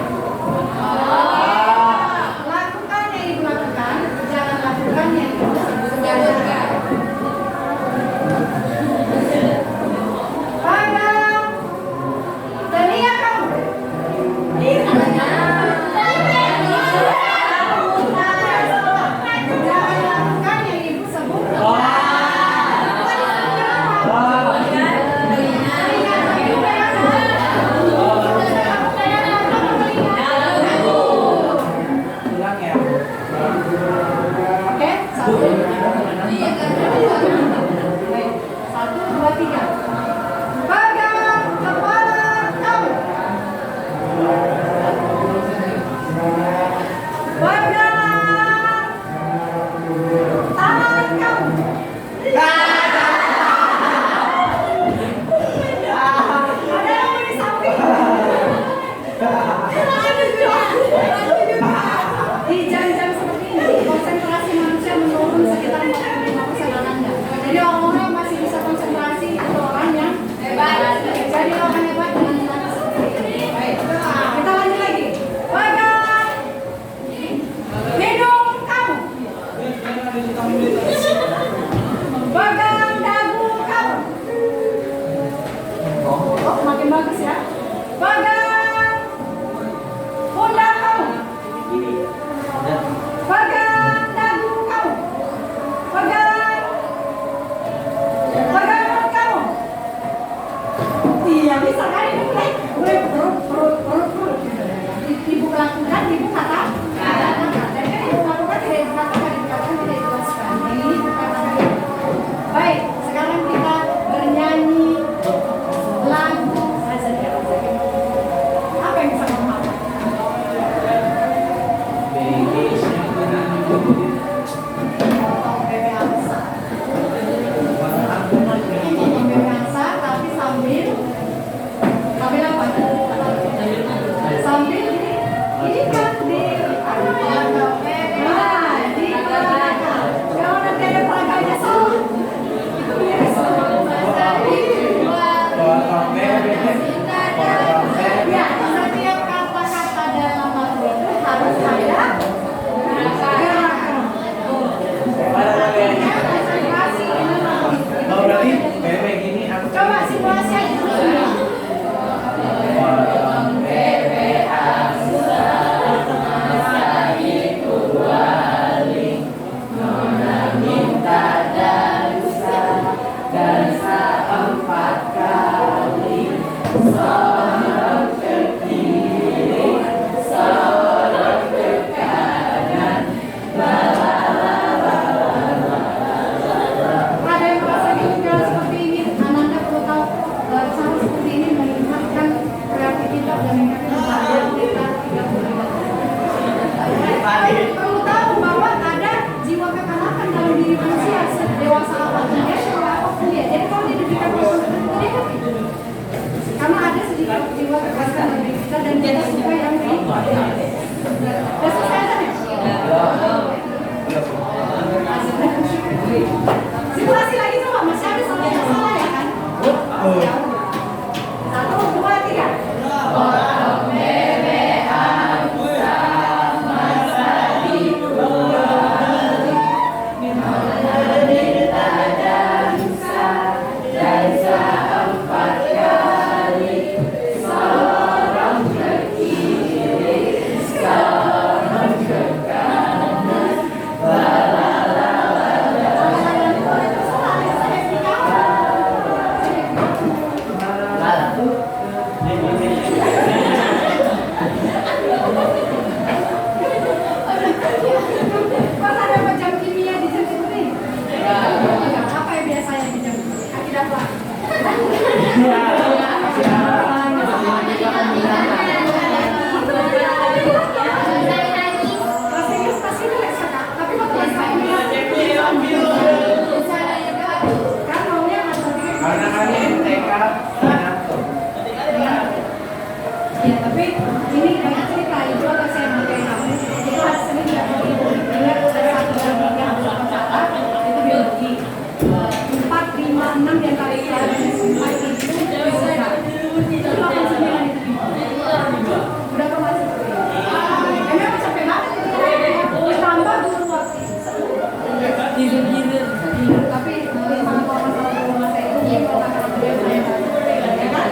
Lakukan yang ibu lakukan. Jangan lakukan yang ibu sebutkan. Pada telinga kamu. Jangan lakukan yang ibu sebutkan. Ulang ya. Oke, 1, 2, 3. Pegang kepala kamu. Pegang tangan kamu. Ada yang di samping. Di jam-jam seperti ini, konsentrasi manusia menurun sekitar 45% Ananda. Jadi orang-orang yang masih bisa konsentrasi itu orang yang hebat. Jadi orang hebat dengan nilai seperti ini. Baik, kita lanjut lagi. Pegang hidung kamu. Pegang dagu kamu. Oh, makin bagus ya. Pegang pundak kamu. Pegang dagu kamu. Pegang Perlu tahu bahwa ada jiwa kekanakan dalam diri manusia sedewasa apapun dia, apapun dia. Jadi kalau dia diberikan proses tertentu dia happy. Karena ada sedikit jiwa kekanakan dalam diri kita dan kita suka yang ini. Udah selesai aja nih? Simulasi lagi coba, masih ada satu yang salah ya kan? Satu, dua, tiga. Pas ada macam kimia di jam ini. Apa yang biasanya di jam? Akidah apa? Bahasa Inggris pasti relaks kan? Tapi waktu bahasa Inggris kan maunya matematika. Karena kami TK Ya, tapi ini banyak cerita itu akan saya mengatakan kamu. Itu ada seni tidak mau ingat ada satu lagi yang harus aku catat itu biologi. 4, 5, 6 yang kali pelajaran SMA itu fisika. Itu 89 itu. Udah kau masuk. Kami apa capek banget itu ditambah dulu waktu. Tapi sama masalah rumah saya itu dia kalau masalah dia banyak. Ya kan?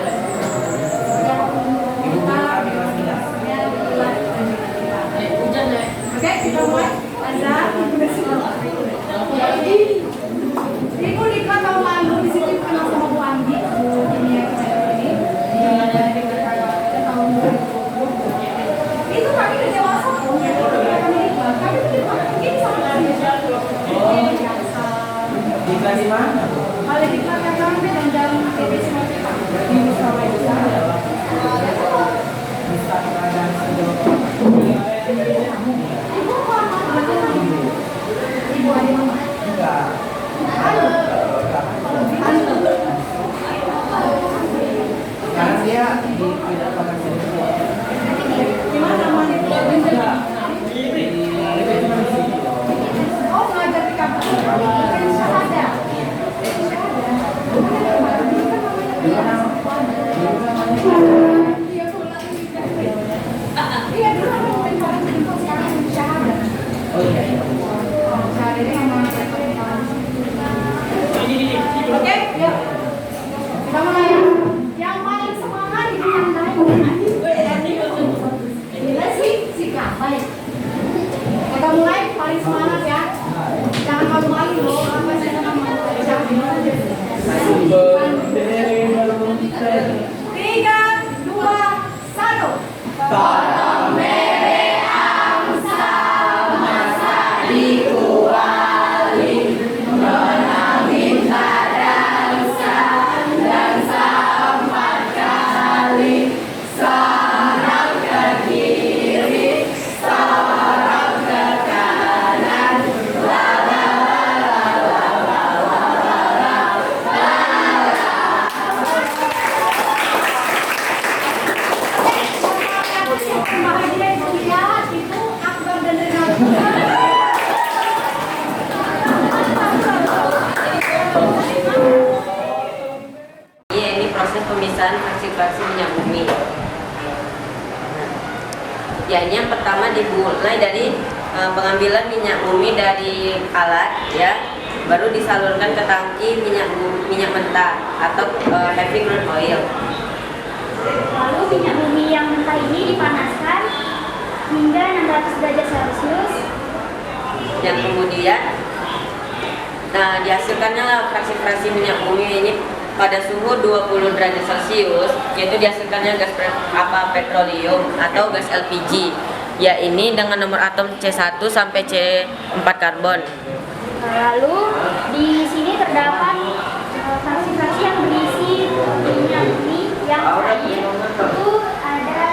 Oke, kita mulai. Azan. Ibu nikah tahun lalu di sini kenal sama Bu Andi, Bu ini yang saya ini. Di tahun 2020. Itu kami udah dewasa, kami nikah. Kami udah begini sama kami. nikah di mana? Paling nikah kami dan jalan TV semua kita di Surabaya. Bisa keadaan Ibu ada mama. enggak. Karena dia tidak pernah sini. Gimana namanya? Oh, ngajar di kampus. Bukan syahadah. Iya, dulu aku sekarang syahadah. Oh iya. Syahadah ini sama Oke, yuk. Kita mulai ya. Yang paling semangat itu yang lain. Gila sih, si baik. Kita mulai paling semangat ya. Jangan malu-malu loh. Apa sih nama Tiga, dua, satu. Bahagia yang melihat itu akbar dan Iya, ini proses pemisahan fraksi-fraksi minyak bumi. Ya, ini yang pertama dimulai dari pengambilan minyak bumi dari alat, ya, baru disalurkan ke tangki minyak mentah atau heavy crude oil. Lalu minyak bumi yang mentah ini dipanaskan hingga 600 derajat Celcius. Yang kemudian, nah, dihasilkannya lah fraksi-fraksi minyak bumi ini pada suhu 20 derajat Celcius, yaitu dihasilkannya gas petroleum atau gas LPG, ya ini dengan nomor atom C1 sampai C4 karbon. Lalu di sini terdapat fraksi-fraksi yang berisi minyak bumi yang cair. Itu ada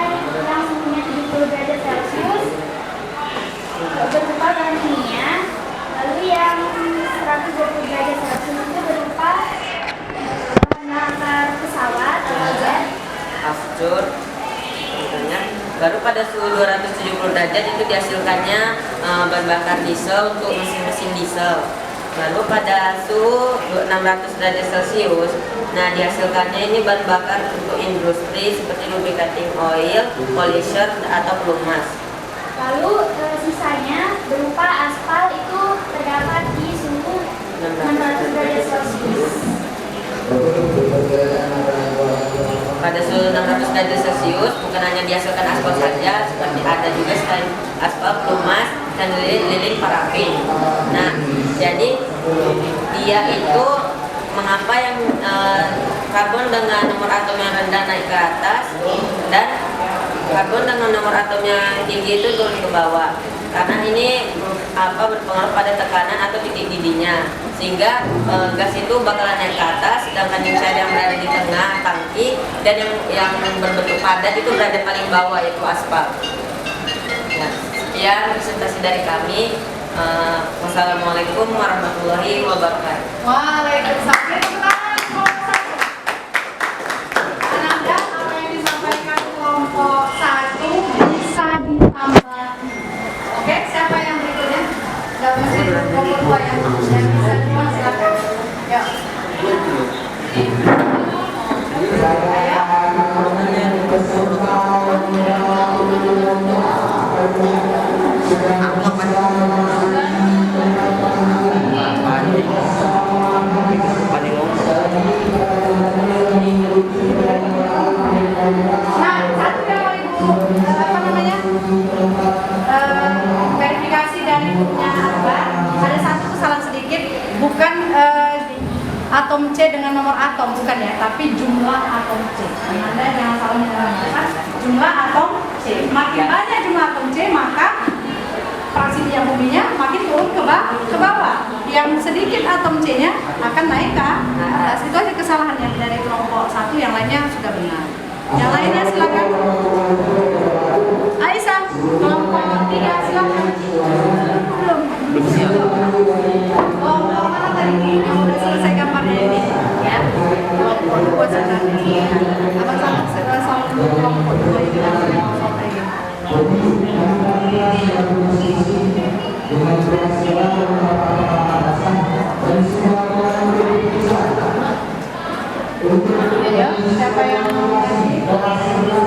hancur misalnya. Baru pada suhu 270 derajat itu dihasilkannya bahan bakar diesel untuk mesin-mesin diesel. Lalu pada suhu 600 derajat Celcius, nah dihasilkannya ini bahan bakar untuk industri seperti lubricating oil, polisher atau pelumas. Lalu sisanya berupa aspal itu terdapat di suhu 600 derajat Celcius. Pada suhu 600 derajat Celcius bukan hanya dihasilkan aspal saja, seperti ada juga selain aspal, pelumas, dan lilin parafin. Nah, jadi dia itu mengapa yang karbon dengan nomor atom yang rendah naik ke atas dan karbon dengan nomor atom yang tinggi itu turun ke bawah? Karena ini berpengaruh pada tekanan atau titik didihnya, sehingga gas itu bakalan naik ke atas, sedangkan cair yang berada di tengah tangki dan yang berbentuk padat itu berada paling bawah, yaitu aspal. Ya, sekian presentasi dari kami. Wassalamualaikum warahmatullahi wabarakatuh. Waalaikumsalam. Ananda, apa yang disampaikan kelompok 1 bisa ditambah. Oke, siapa yang berikutnya? Gak mesti kelompok 2 yang bisa ditambah, silakan. Yuk. Nah, satu yang mau ibu verifikasi dari bukunya Akbar, ada satu kesalahan sedikit, bukan atom C dengan nomor atom, bukan ya, tapi jumlah atom C. Anda jangan salah mendengarkan jumlah atom C. Makin banyak jumlah atom C, maka fraksi minyak buminya makin turun ke bawah. Yang sedikit atom C-nya akan naik ke atas. Itu aja kesalahannya dari kelompok 1, yang lainnya sudah benar. Yang lainnya silakan. Aisyah, kelompok 3 silakan. Belum siap. Oh, mana tadi yang udah selesai gambarnya ini? Ya. Kelompok 2 sebenarnya. Abang sama kelompok 2 ini sampai ya, siapa yang only 5 minutes ya.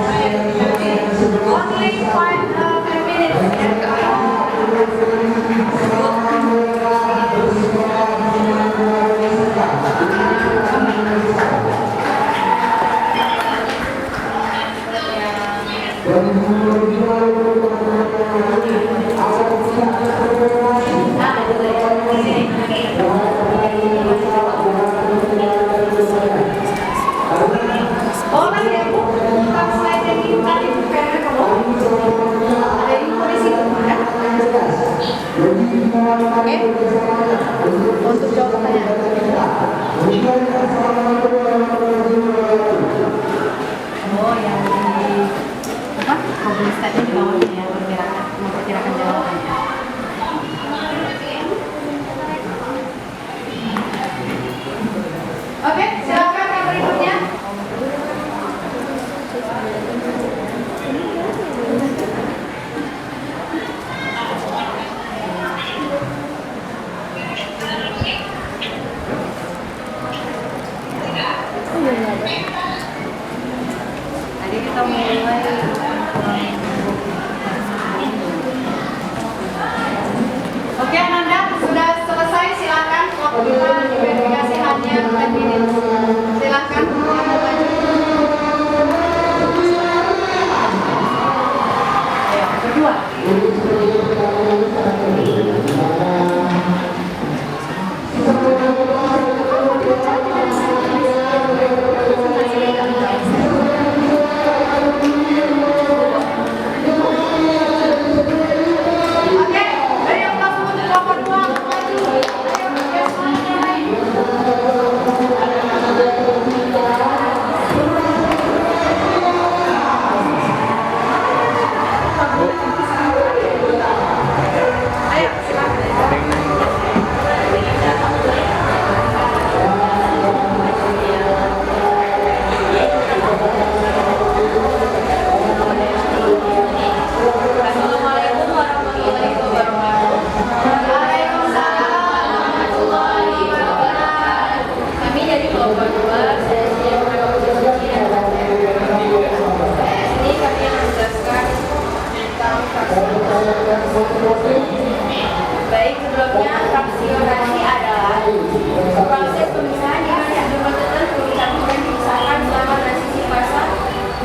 Oh, nanti ya, Bu. Bukan slide yang ini tadi, bukan ada kamu. Ada info di situ, ya. Oke. Untuk jawab pertanyaan. Oh, yang di apa? Problem slide-nya di bawahnya ya, memperkirakan jawabannya. Oke, silakan yang berikutnya. Tadi kita mulai. Oke, Ananda sudah selesai, silakan. Waktu kita diverifikasi hanya 10 menit. Silakan. Ayo, berdua. Oke, dari yang kelas 1 kelompok 2 maju. Ayo, guys, mana yang lain? Baik, sebelumnya fraksionasi adalah proses pemisahan yang sejumlah tertentu disatukan dipisahkan selama transisi fase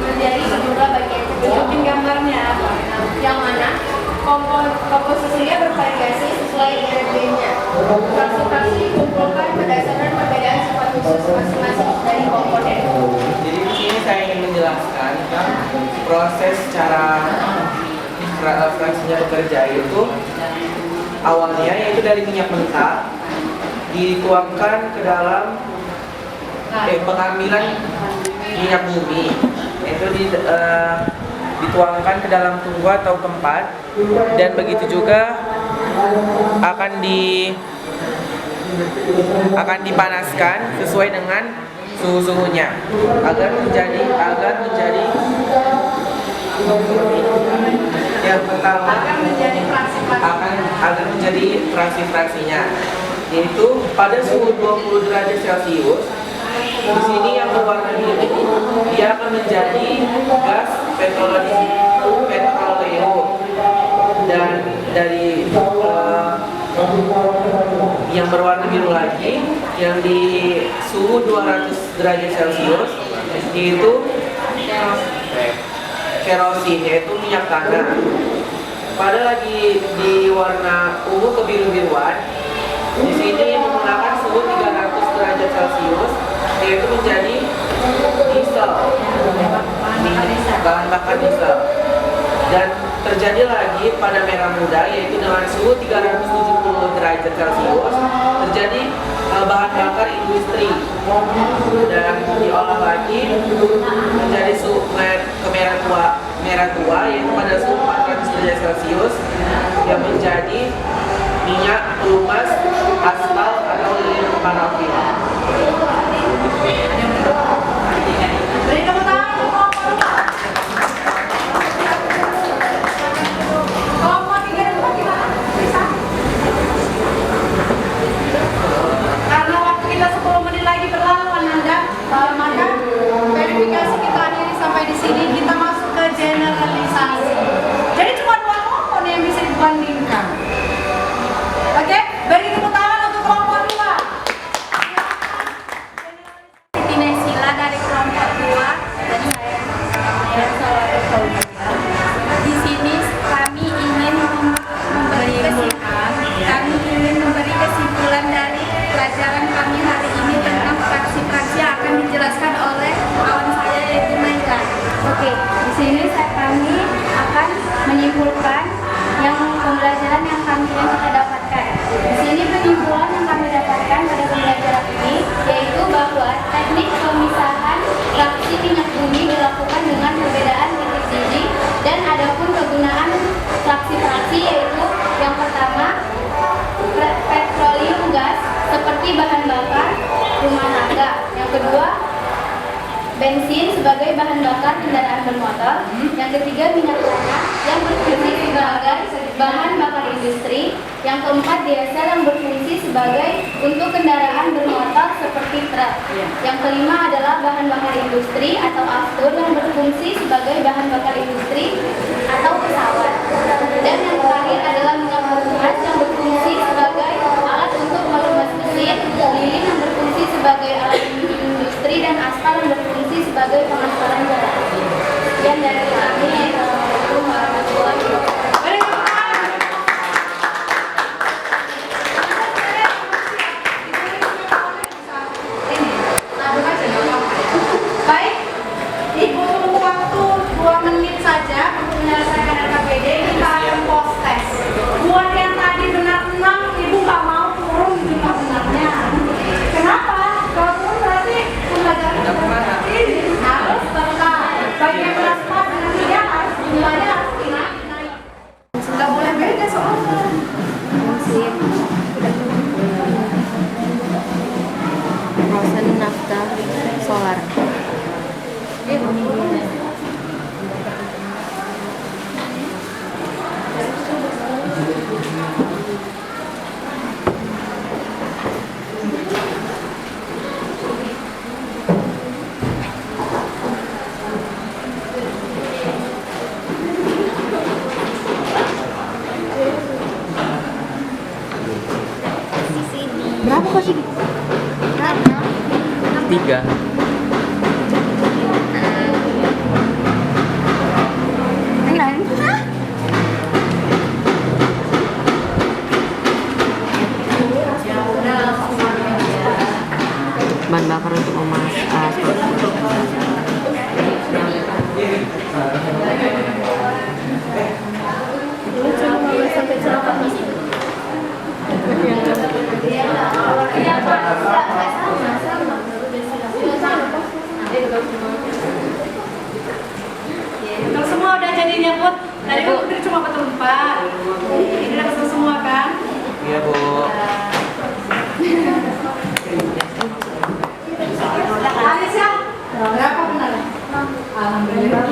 menjadi sejumlah bagian kecil. Gambarnya apa? Yang mana komposisinya bervariasi sesuai IRB-nya. Fraksi-fraksi dikumpulkan berdasarkan perbedaan sifat khusus masing-masing dari komponen. Jadi di sini saya ingin menjelaskan tentang proses cara fraksinya bekerja itu awalnya yaitu dari minyak mentah dituangkan ke dalam pengambilan minyak bumi itu dituangkan ke dalam tungku atau tempat, dan begitu juga akan dipanaskan sesuai dengan suhunya agar menjadi yang pertama agar menjadi fraksi-fraksinya, yaitu pada suhu 20 derajat Celcius. Di sini yang berwarna biru dia akan menjadi gas petroleo, dan dari yang berwarna biru lagi yang di suhu 200 derajat Celcius yaitu kerosin, yaitu minyak tanah. Pada lagi di warna ungu kebiru-biruan, di sini menggunakan suhu 300 derajat Celcius yaitu menjadi diesel, bahan bakar diesel. Dan terjadi lagi pada merah muda yaitu dengan suhu 370 derajat Celcius terjadi bahan bakar industri, dan diolah lagi menjadi suhu merah tua yaitu pada suhu 400 derajat Celcius yang menjadi minyak pelumas aspal atau lilin parafin. Beri tepuk tangan untuk kelompok 2. Kelompok 3 dan 4 gimana? Bisa? Karena waktu kita 10 menit lagi berlalu, Ananda, maka verifikasi kita akhiri sampai di sini. Kita masuk ke generalisasi. Jadi cuma 2 kelompok nih yang bisa dibandingkan. Oke, beri tepuk tangan untuk kelompok 2. Sila dari kelompok 2 dan saya di sini kami ingin memberi kesimpulan dari pelajaran kami hari ini tentang fraksi-fraksi yang akan dijelaskan oleh kawan saya yaitu Naila. Oke, di sini kami akan menyimpulkan yang pembelajaran yang kita dapatkan. Di sini penyimpulan yang kami dapatkan pada pembelajaran ini yaitu bahwa teknik pemisahan fraksi minyak bumi dilakukan dengan perbedaan titik didih, dan adapun kegunaan fraksi-fraksi yaitu yang pertama petroleum gas seperti bahan bakar rumah tangga, yang kedua bensin sebagai bahan bakar kendaraan bermotor, yang ketiga minyak tanah yang berfungsi sebagai bahan bakar industri, yang keempat diesel yang berfungsi sebagai untuk kendaraan bermotor seperti truk, yang kelima adalah bahan bakar industri atau aftur yang berfungsi sebagai bahan bakar industri atau pesawat, dan yang terakhir adalah minyak bumi yang berfungsi sebagai alat untuk melumas mesin, lilin yang berfungsi sebagai alat industri, dan aspal yang berfungsi sebagai pengaspalan jalan. Sekian dari kami. Assalamualaikum warahmatullahi wabarakatuh. Baik, Ibu waktu 2 menit saja. 3. Bahan bakar untuk memasak. Kalau semua udah jadinya Put, tadi kan Putri cuma berempat. Ini udah selesai semua kan? Iya, Bu. Aisyah, berapa benar? Alhamdulillah.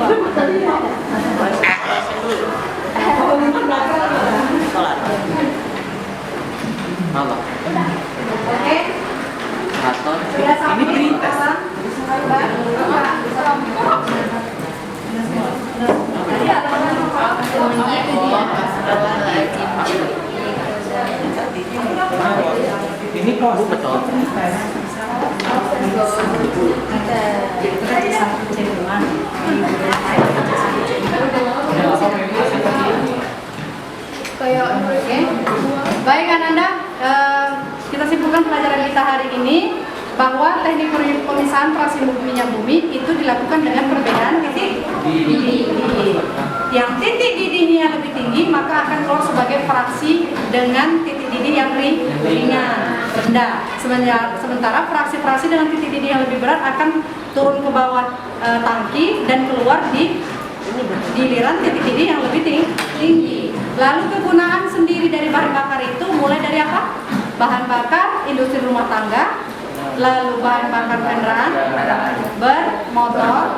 Allah. Oke. Aton. Sudah sampai Ini prioritas. Ini kok betul. Oke. Baik Ananda, kita simpulkan pelajaran kita hari ini bahwa teknik pemisahan fraksi minyak bumi itu dilakukan dengan perbedaan titik didih. Yang titik didihnya lebih tinggi maka akan keluar sebagai fraksi dengan titik didih yang ringan, rendah. Sementara fraksi-fraksi dengan titik didih yang lebih berat akan turun ke bawah tangki dan keluar di giliran titik didih yang lebih tinggi. Lalu kegunaan sendiri dari bahan bakar itu mulai dari apa? Bahan bakar industri rumah tangga, lalu bahan bakar kendaraan bermotor,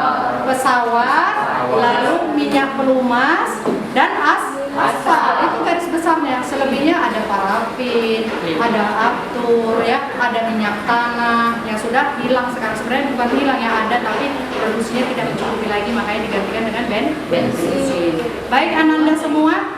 pesawat, lalu minyak pelumas dan aspal. Itu garis besarnya. Selebihnya ada parafin, ada aftur, ya, ada minyak tanah yang sudah hilang sekarang. Sebenarnya bukan hilang yang ada, tapi produksinya tidak mencukupi lagi, makanya digantikan dengan bensin. Baik Ananda semua,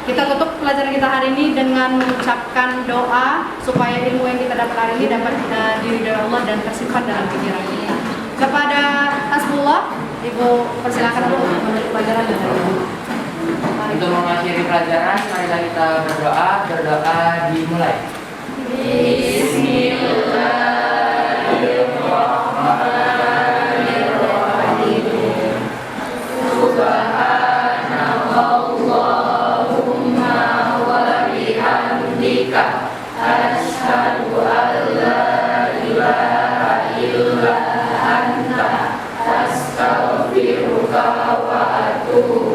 kita tutup pelajaran kita hari ini dengan mengucapkan doa supaya ilmu yang kita dapat hari ini dapat diridhoi Allah dan tersimpan dalam pikiran kita. Kepada Hasbullah, Ibu persilakan untuk menutup pelajaran dan Untuk mengakhiri pelajaran, marilah kita berdoa dimulai. Asyhadu an la ilaha illa anta astaghfiruka wa atubu